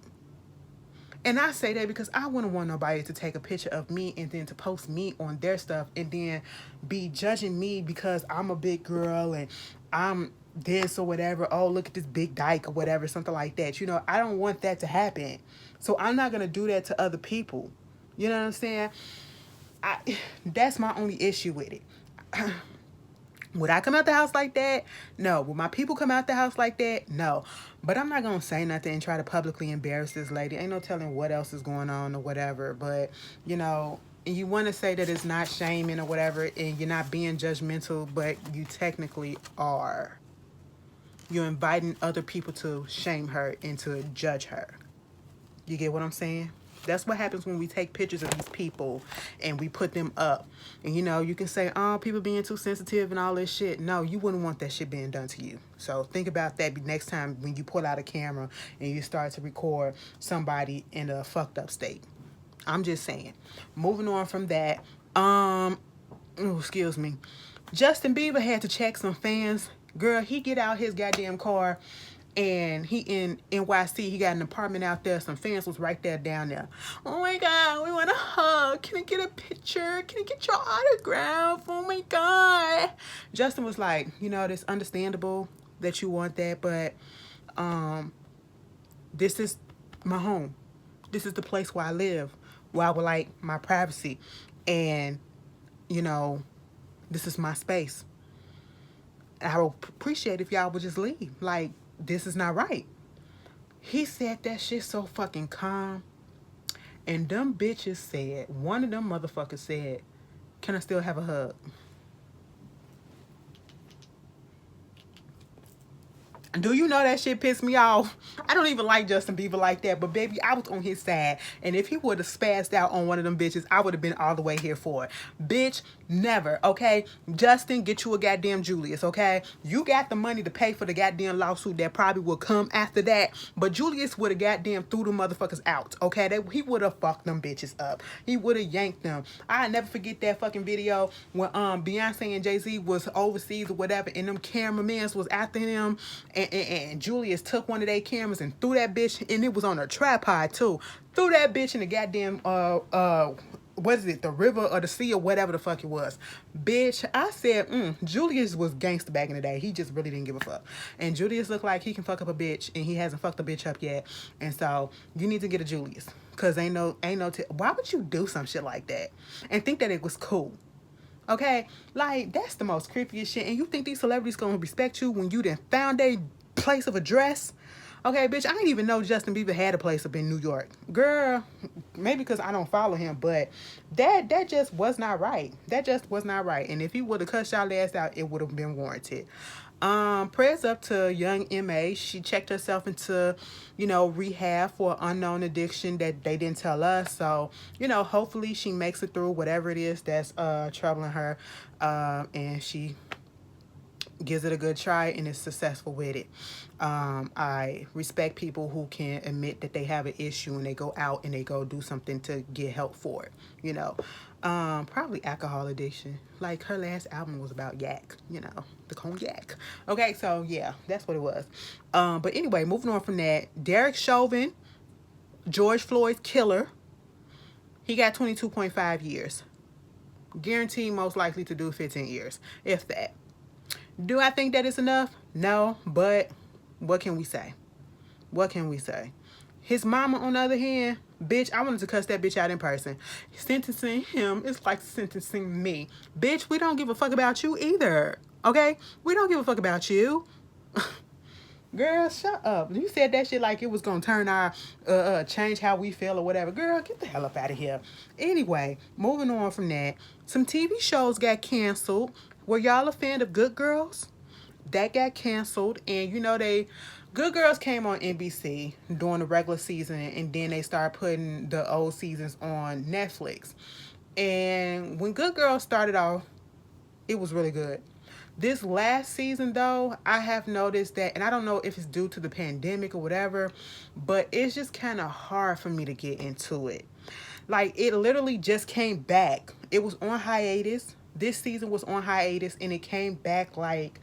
And I say that because I wouldn't want nobody to take a picture of me and then to post me on their stuff and then be judging me because I'm a big girl and I'm this or whatever. Oh, look at this big dyke or whatever, something like that. I don't want that to happen. So I'm not going to do that to other people. You know what I'm saying? That's my only issue with it. Would I come out the house like that? No. Would my people come out the house like that? No. But I'm not going to say nothing and try to publicly embarrass this lady. Ain't no telling what else is going on or whatever. But, you want to say that it's not shaming or whatever, and you're not being judgmental, but you technically are. You're inviting other people to shame her and to judge her. You get what I'm saying? That's what happens when we take pictures of these people and we put them up. And, you can say, oh, people being too sensitive and all this shit. No, you wouldn't want that shit being done to you. So think about that next time when you pull out a camera and you start to record somebody in a fucked up state. I'm just saying. Moving on from that. Excuse me. Justin Bieber had to check some fans. Girl, he get out his goddamn car. And he in NYC, he got an apartment out there. Some fans was right there down there. Oh my God, we want a hug. Can I get a picture? Can I get your autograph? Oh my God. Justin was like, it's understandable that you want that, but this is my home. This is the place where I live, where I would like my privacy. And, this is my space. I would appreciate if y'all would just leave. Like, this is not right. He said that shit so fucking calm. And them bitches said, one of them motherfuckers said, can I still have a hug? Do you know that shit pissed me off? I don't even like Justin Bieber like that, but baby, I was on his side. And if he would have spazzed out on one of them bitches, I would have been all the way here for it. Bitch, never, okay? Justin, get you a goddamn Julius, okay? You got the money to pay for the goddamn lawsuit that probably will come after that, but Julius would have goddamn threw them motherfuckers out, okay? He would have fucked them bitches up. He would have yanked them. I never forget that fucking video when Beyonce and Jay-Z was overseas or whatever, and them cameramans was after him, and Julius took one of their cameras and threw that bitch, and it was on a tripod too. Threw that bitch in the goddamn what is it, the river or the sea or whatever the fuck it was. Bitch, I said, Julius was gangster back in the day. He just really didn't give a fuck. And Julius looked like he can fuck up a bitch, and he hasn't fucked a bitch up yet. And so you need to get a Julius, cause why would you do some shit like that and think that it was cool? Okay, like, that's the most creepiest shit. And you think these celebrities gonna respect you when you done found a place of address? Okay, bitch, I didn't even know Justin Bieber had a place up in New York. Girl, maybe because I don't follow him, but that just was not right. That just was not right. And if he would have cussed y'all ass out, it would have been warranted. Prayers up to young M.A. She checked herself into, rehab for unknown addiction that they didn't tell us. So, hopefully she makes it through whatever it is that's troubling her. And she gives it a good try and is successful with it. I respect people who can admit that they have an issue and they go out and they go do something to get help for it, you know. Probably alcohol addiction. Like her last album was about yak, you know, the cognac. Okay, so yeah, that's what it was. But anyway, moving on from that, Derek Chauvin, George Floyd's killer, he got 22.5 years. Guaranteed most likely to do 15 years, if that. Do I think that is enough? No, but what can we say? What can we say? His mama, on the other hand, bitch, I wanted to cuss that bitch out in person. Sentencing him is like sentencing me. Bitch, we don't give a fuck about you either. Okay? We don't give a fuck about you. Girl, shut up. You said that shit like it was gonna turn our change how we feel or whatever. Girl, get the hell up out of here. Anyway, moving on from that, some TV shows got canceled. Were y'all a fan of Good Girls? That got canceled, and you know Good Girls came on NBC during the regular season, and then they started putting the old seasons on Netflix. And when Good Girls started off, it was really good. This last season, though, I have noticed that, and I don't know if it's due to the pandemic or whatever, but it's just kind of hard for me to get into it. Like, it literally just came back. It was on hiatus. This season was on hiatus, and it came back, like,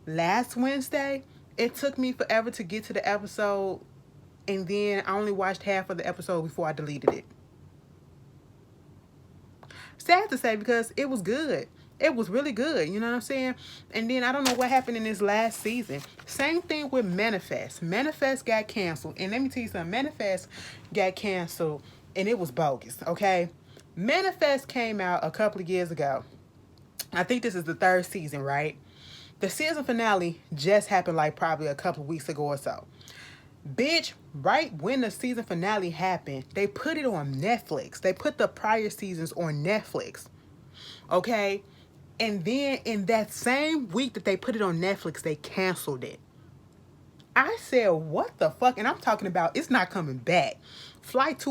last Wednesday. It took me forever to get to the episode, and then I only watched half of the episode before I deleted it. Sad to say, because it was good. It was really good, you know what I'm saying? And then I don't know what happened in this last season. Same thing with Manifest. Manifest got canceled. And let me tell you something. Manifest got canceled, and it was bogus, okay? Manifest came out a couple of years ago. I think this is the 3rd season, right? The season finale just happened like probably a couple of weeks ago or so. Bitch, right when the season finale happened, they put it on Netflix. They put the prior seasons on Netflix, okay? And then in that same week that they put it on Netflix, they canceled it. I said, what the fuck? And I'm talking about it's not coming back. Flight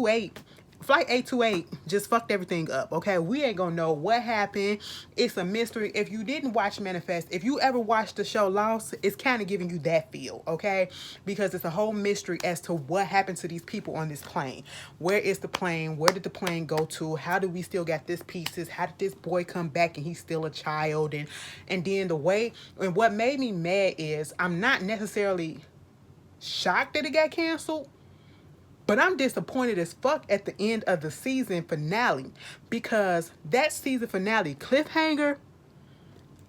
828 just fucked everything up, okay? We ain't gonna know what happened. It's a mystery. If you didn't watch Manifest, if you ever watched the show Lost, it's kind of giving you that feel, okay? Because it's a whole mystery as to what happened to these people on this plane. Where is the plane? Where did the plane go to? How do we still got this pieces? How did this boy come back and he's still a child? And then the way, and what made me mad is I'm not necessarily shocked that it got canceled, but I'm disappointed as fuck at the end of the season finale, because that season finale cliffhanger,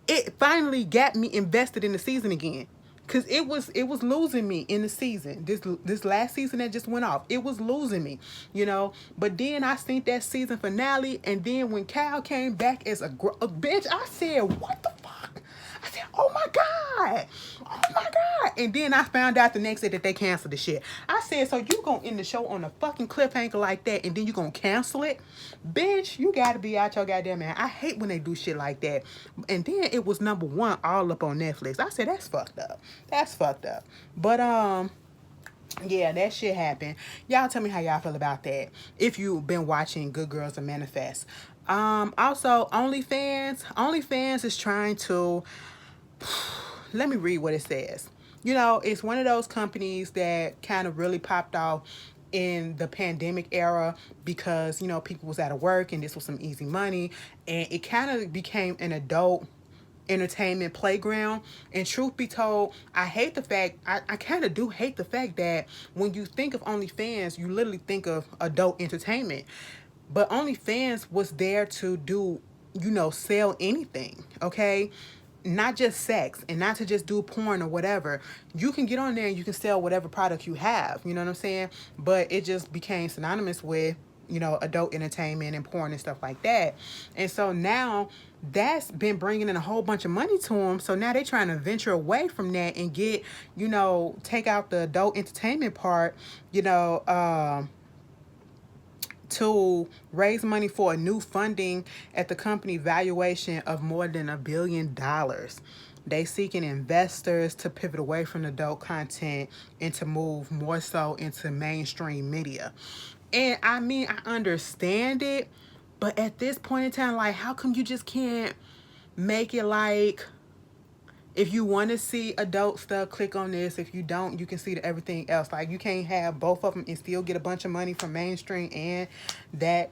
it finally got me invested in the season again. Cause it was losing me in the season. This last season that just went off, it was losing me, you know. But then I seen that season finale, and then when Cal came back as a bitch, I said, what the fuck? I said, oh my God. Oh my God. And then I found out the next day that they canceled the shit. I said, so you gonna end the show on a fucking cliffhanger like that and then you gonna cancel it? Bitch, you gotta be out your goddamn man. I hate when they do shit like that. And then it was #1 all up on Netflix. I said, that's fucked up. That's fucked up. But yeah, that shit happened. Y'all tell me how y'all feel about that, if you've been watching Good Girls and Manifest. Also, OnlyFans is trying to, let me read what it says. You know, it's one of those companies that kind of really popped off in the pandemic era because, you know, people was out of work and this was some easy money, and it kind of became an adult entertainment playground. And truth be told, I kind of do hate the fact that when you think of OnlyFans, you literally think of adult entertainment. But OnlyFans was there to do, you know, sell anything, okay? Not just sex, and not to just do porn or whatever. You can get on there and you can sell whatever product you have, you know what I'm saying? But it just became synonymous with, you know, adult entertainment and porn and stuff like that. And so now that's been bringing in a whole bunch of money to them. So now they're trying to venture away from that and get, you know, take out the adult entertainment part, you know, to raise money for a new funding at the company valuation of more than $1 billion. They seeking investors to pivot away from adult content and to move more so into mainstream media. And I mean, I understand it, but at this point in time, like, how come you just can't make it like if you want to see adult stuff, click on this. If you don't, you can see everything else. Like, you can't have both of them and still get a bunch of money from mainstream and that.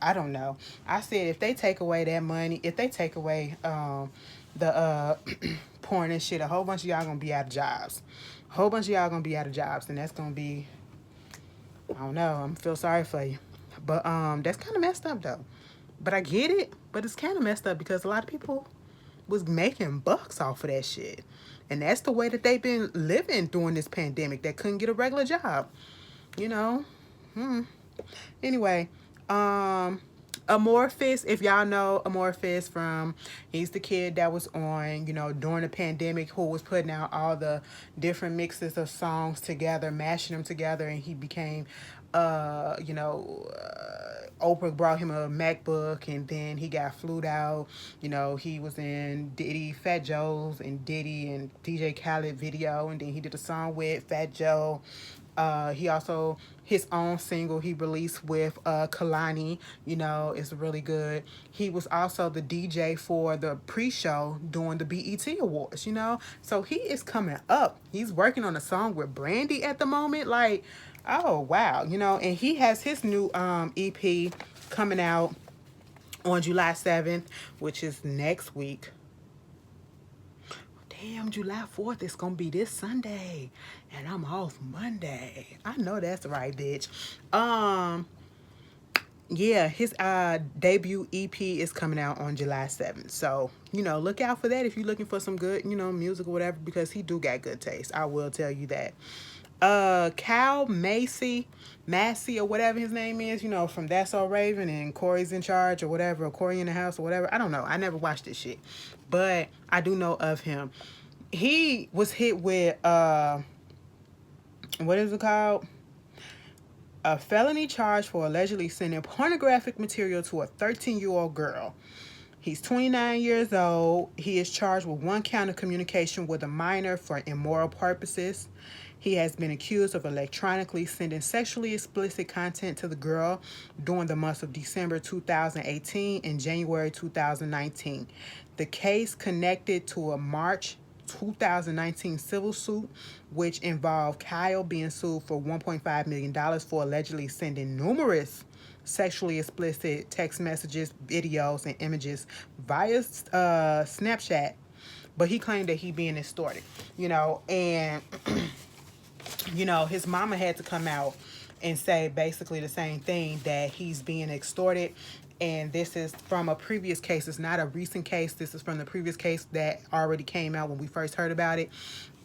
I don't know. I said if they take away that money, if they take away the porn and shit, a whole bunch of y'all gonna be out of jobs. A whole bunch of y'all gonna be out of jobs, and that's gonna be, I don't know. I'm feel sorry for you, but that's kind of messed up though. But I get it. But it's kind of messed up because a lot of people was making bucks off of that shit, and that's the way that they've been living during this pandemic. That couldn't get a regular job, you know. Anyway, Amorphis, if y'all know Amorphis from, he's the kid that was on, you know, during the pandemic, who was putting out all the different mixes of songs together, mashing them together, and he became, you know, Oprah brought him a MacBook, and then he got flued out. You know, he was in Diddy, Fat Joe's, and Diddy and DJ Khaled video, and then he did a song with Fat Joe. He also, his own single he released with Kalani, you know, it's really good. He was also the DJ for the pre-show during the BET Awards, you know. So he is coming up. He's working on a song with Brandy at the moment. Like, oh, wow, you know. And he has his new EP coming out on July 7th, which is next week. Damn, July 4th, it's gonna be this Sunday, and I'm off Monday. I know that's right, bitch. Yeah, his debut EP is coming out on July 7th. So, you know, look out for that if you're looking for some good, you know, music or whatever, because he do got good taste. I will tell you that. Cal Massey or whatever his name is, you know, from That's So Raven and Corey's in Charge or whatever, or Corey in the House or whatever. I don't know. I never watched this shit, but I do know of him. He was hit with what is it called? A felony charge for allegedly sending pornographic material to a 13-year-old girl. He's 29 years old. He is charged with 1 count of communication with a minor for immoral purposes. He has been accused of electronically sending sexually explicit content to the girl during the months of December 2018 and January 2019. The case connected to a March 2019 civil suit, which involved Kyle being sued for $1.5 million for allegedly sending numerous sexually explicit text messages, videos, and images via Snapchat. But he claimed that he being extorted, you know, and you know, his mama had to come out and say basically the same thing, that he's being extorted. And this is from a previous case. It's not a recent case. This is from the previous case that already came out when we first heard about it.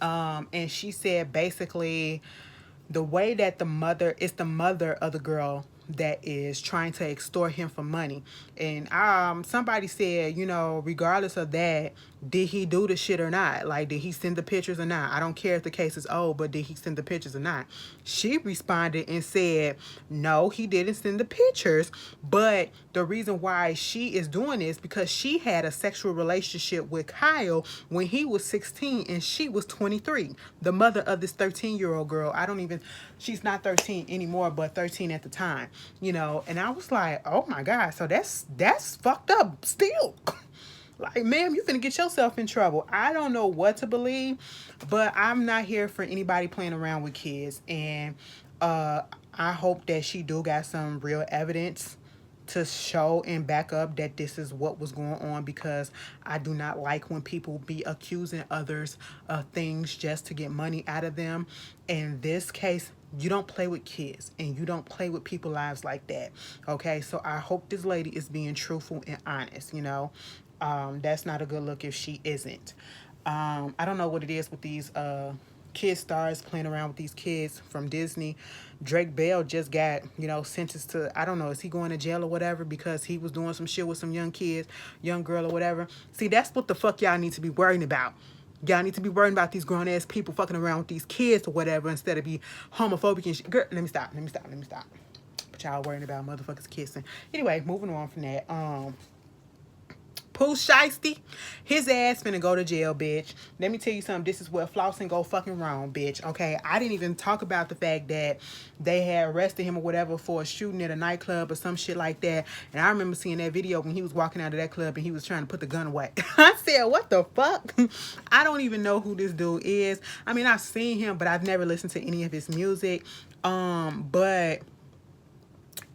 And she said basically the way that the mother of the girl that is trying to extort him for money. And somebody said, you know, regardless of that, did he do the shit or not? Like, did he send the pictures or not? I don't care if the case is old, but did he send the pictures or not? She responded and said, no, he didn't send the pictures. But the reason why she is doing this because she had a sexual relationship with Kyle when he was 16 and she was 23. The mother of this 13-year-old girl. She's not 13 anymore, but 13 at the time, you know. And I was like, oh my God, so that's fucked up still. Like, ma'am, you finna get yourself in trouble. I don't know what to believe, but I'm not here for anybody playing around with kids. And I hope that she do got some real evidence to show and back up that this is what was going on, because I do not like when people be accusing others of things just to get money out of them. In this case, you don't play with kids and you don't play with people's lives like that. Okay, so I hope this lady is being truthful and honest, you know. That's not a good look if she isn't. I don't know what it is with these kid stars playing around with these kids from Disney. Drake Bell just got, you know, sentenced to, I don't know, is he going to jail or whatever because he was doing some shit with some young kids, young girl or whatever. See, that's what the fuck y'all need to be worrying about. Y'all need to be worrying about these grown ass people fucking around with these kids or whatever instead of be homophobic and shit. Girl, let me stop. But y'all worrying about motherfuckers kissing. Anyway, moving on from that. Pooh Shiesty, his ass finna go to jail, bitch. Let me tell you something. This is where flossing go fucking wrong, bitch. Okay, I didn't even talk about the fact that they had arrested him or whatever for a shooting at a nightclub or some shit like that. And I remember seeing that video when he was walking out of that club and he was trying to put the gun away. I said, what the fuck? I don't even know who this dude is. I mean, I've seen him, but I've never listened to any of his music. But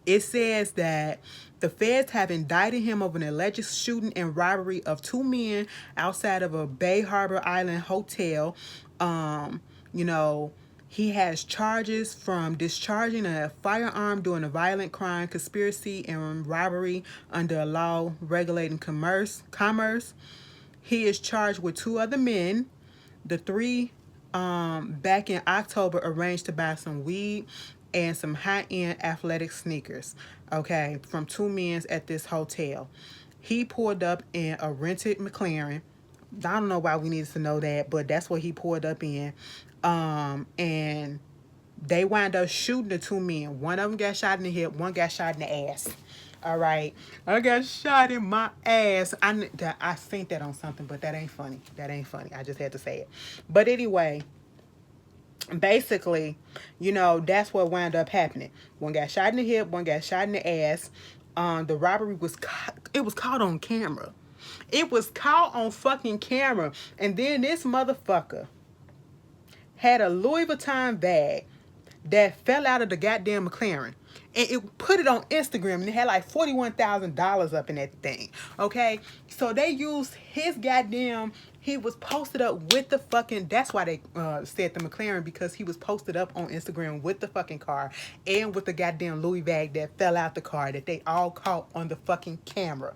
it says that the feds have indicted him of an alleged shooting and robbery of 2 men outside of a Bay Harbor Island hotel. You know, he has charges from discharging a firearm during a violent crime, conspiracy, and robbery under a law regulating commerce. He is charged with 2 other men. The 3 back in October arranged to buy some weed and some high-end athletic sneakers, okay, from 2 men at this hotel. He pulled up in a rented McLaren. I don't know why we needed to know that, but that's what he pulled up in. And they wound up shooting the 2 men. One of them got shot in the hip, one got shot in the ass. All right, I got shot in my ass. I seen that on something, but that ain't funny. That ain't funny. I just had to say it. But anyway, basically, you know, that's what wound up happening. One got shot in the hip, one got shot in the ass. The robbery was caught on camera. It was caught on fucking camera. And then this motherfucker had a Louis Vuitton bag that fell out of the goddamn McLaren. And it put it on Instagram, and it had like $41,000 up in that thing. Okay, so they used his goddamn. He was posted up with the fucking. That's why they said the McLaren, because he was posted up on Instagram with the fucking car and with the goddamn Louis bag that fell out the car that they all caught on the fucking camera.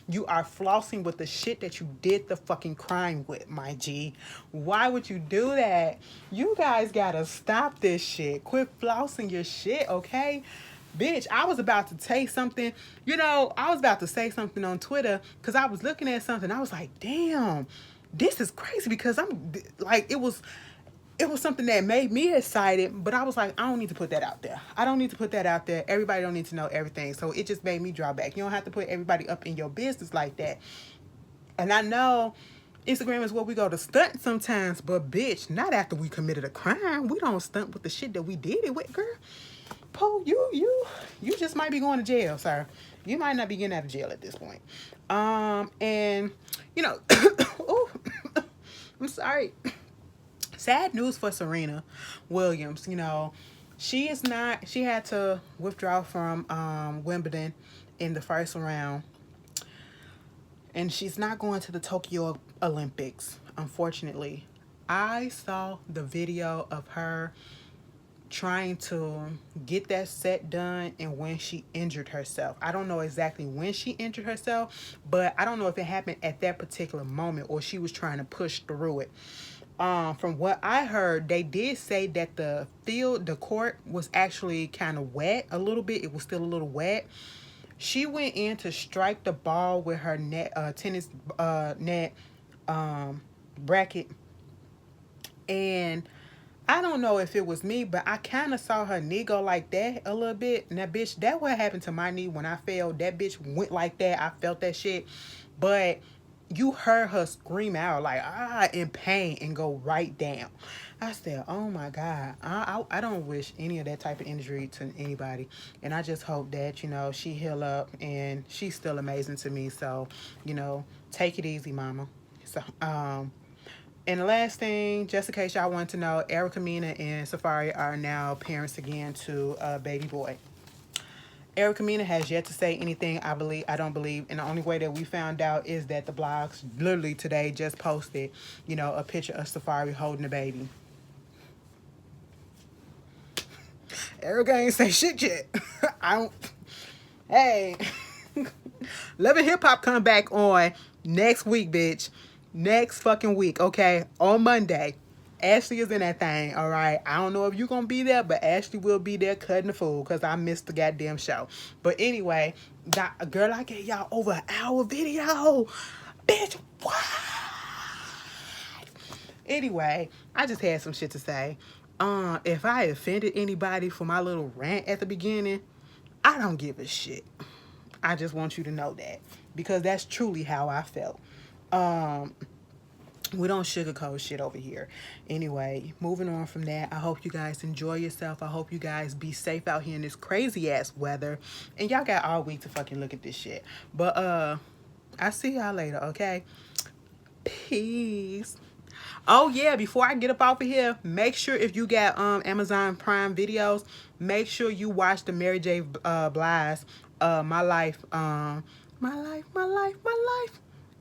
You are flossing with the shit that you did the fucking crime with, my G. Why would you do that? You guys gotta stop this shit. Quit flossing your shit, okay? Bitch, I was about to say something, you know, I was about to say something on Twitter because I was looking at something. I was like, damn, this is crazy, because I'm like, it was something that made me excited, but I was like, I don't need to put that out there. I don't need to put that out there. Everybody don't need to know everything. So it just made me draw back. You don't have to put everybody up in your business like that. And I know Instagram is where we go to stunt sometimes, but bitch, not after we committed a crime. We don't stunt with the shit that we did it with, girl. Poe, you just might be going to jail, sir. You might not be getting out of jail at this point. And you know, oh, I'm sorry. Sad news for Serena Williams. You know, she had to withdraw from Wimbledon in the first round, and she's not going to the Tokyo Olympics, unfortunately. I saw the video of her trying to get that set done and when she injured herself. I don't know exactly when she injured herself, but I don't know if it happened at that particular moment or she was trying to push through it. From what I heard, they did say that the court was actually kind of wet a little bit. It was still a little wet. She went in to strike the ball with her tennis net bracket, and I don't know if it was me, but I kind of saw her knee go like that a little bit. And that bitch, that what happened to my knee when I fell. That bitch went like that. I felt that shit. But you heard her scream out like, in pain, and go right down. I said, oh my God. I don't wish any of that type of injury to anybody. And I just hope that, you know, she heal up, and she's still amazing to me. So, you know, take it easy, mama. So, and the last thing, just in case y'all want to know, Erica Mena and Safari are now parents again to a baby boy. Erica Mena has yet to say anything, I don't believe. And the only way that we found out is that the blogs literally today just posted, you know, a picture of Safari holding a baby. Erica ain't say shit yet. Hey. Love and Hip Hop come back on next week, bitch. Next fucking week, okay? On Monday. Ashley is in that thing, all right? I don't know if you're going to be there, but Ashley will be there cutting the fool because I missed the goddamn show. But anyway, girl, I gave y'all over an hour video. Bitch, what? Anyway, I just had some shit to say. If I offended anybody for my little rant at the beginning, I don't give a shit. I just want you to know that, because that's truly how I felt. We don't sugarcoat shit over here. Anyway, moving on from that, I hope you guys enjoy yourself. I hope you guys be safe out here in this crazy ass weather. And y'all got all week to fucking look at this shit. But I see y'all later, okay? Peace. Oh yeah, before I get up off of here, make sure if you got Amazon Prime videos, make sure you watch the Mary J. Blige My Life, My Life, My Life, My Life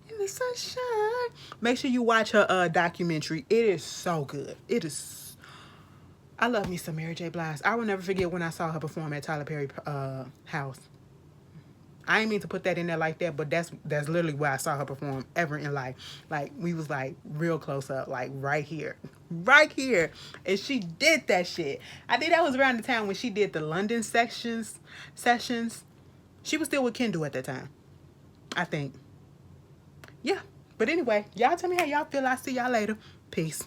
in the Sunshine. Make sure you watch her documentary. It is so good. It is. I love me some Mary J. Blige. I will never forget when I saw her perform at Tyler Perry house. I ain't mean to put that in there like that, but that's literally where I saw her perform ever in life. Like, we was like real close up, like right here, and she did that shit. I think that was around the time when she did the London sessions. She was still with Kendall at that time, I think. Yeah, but anyway, y'all tell me how y'all feel. I'll see y'all later. Peace.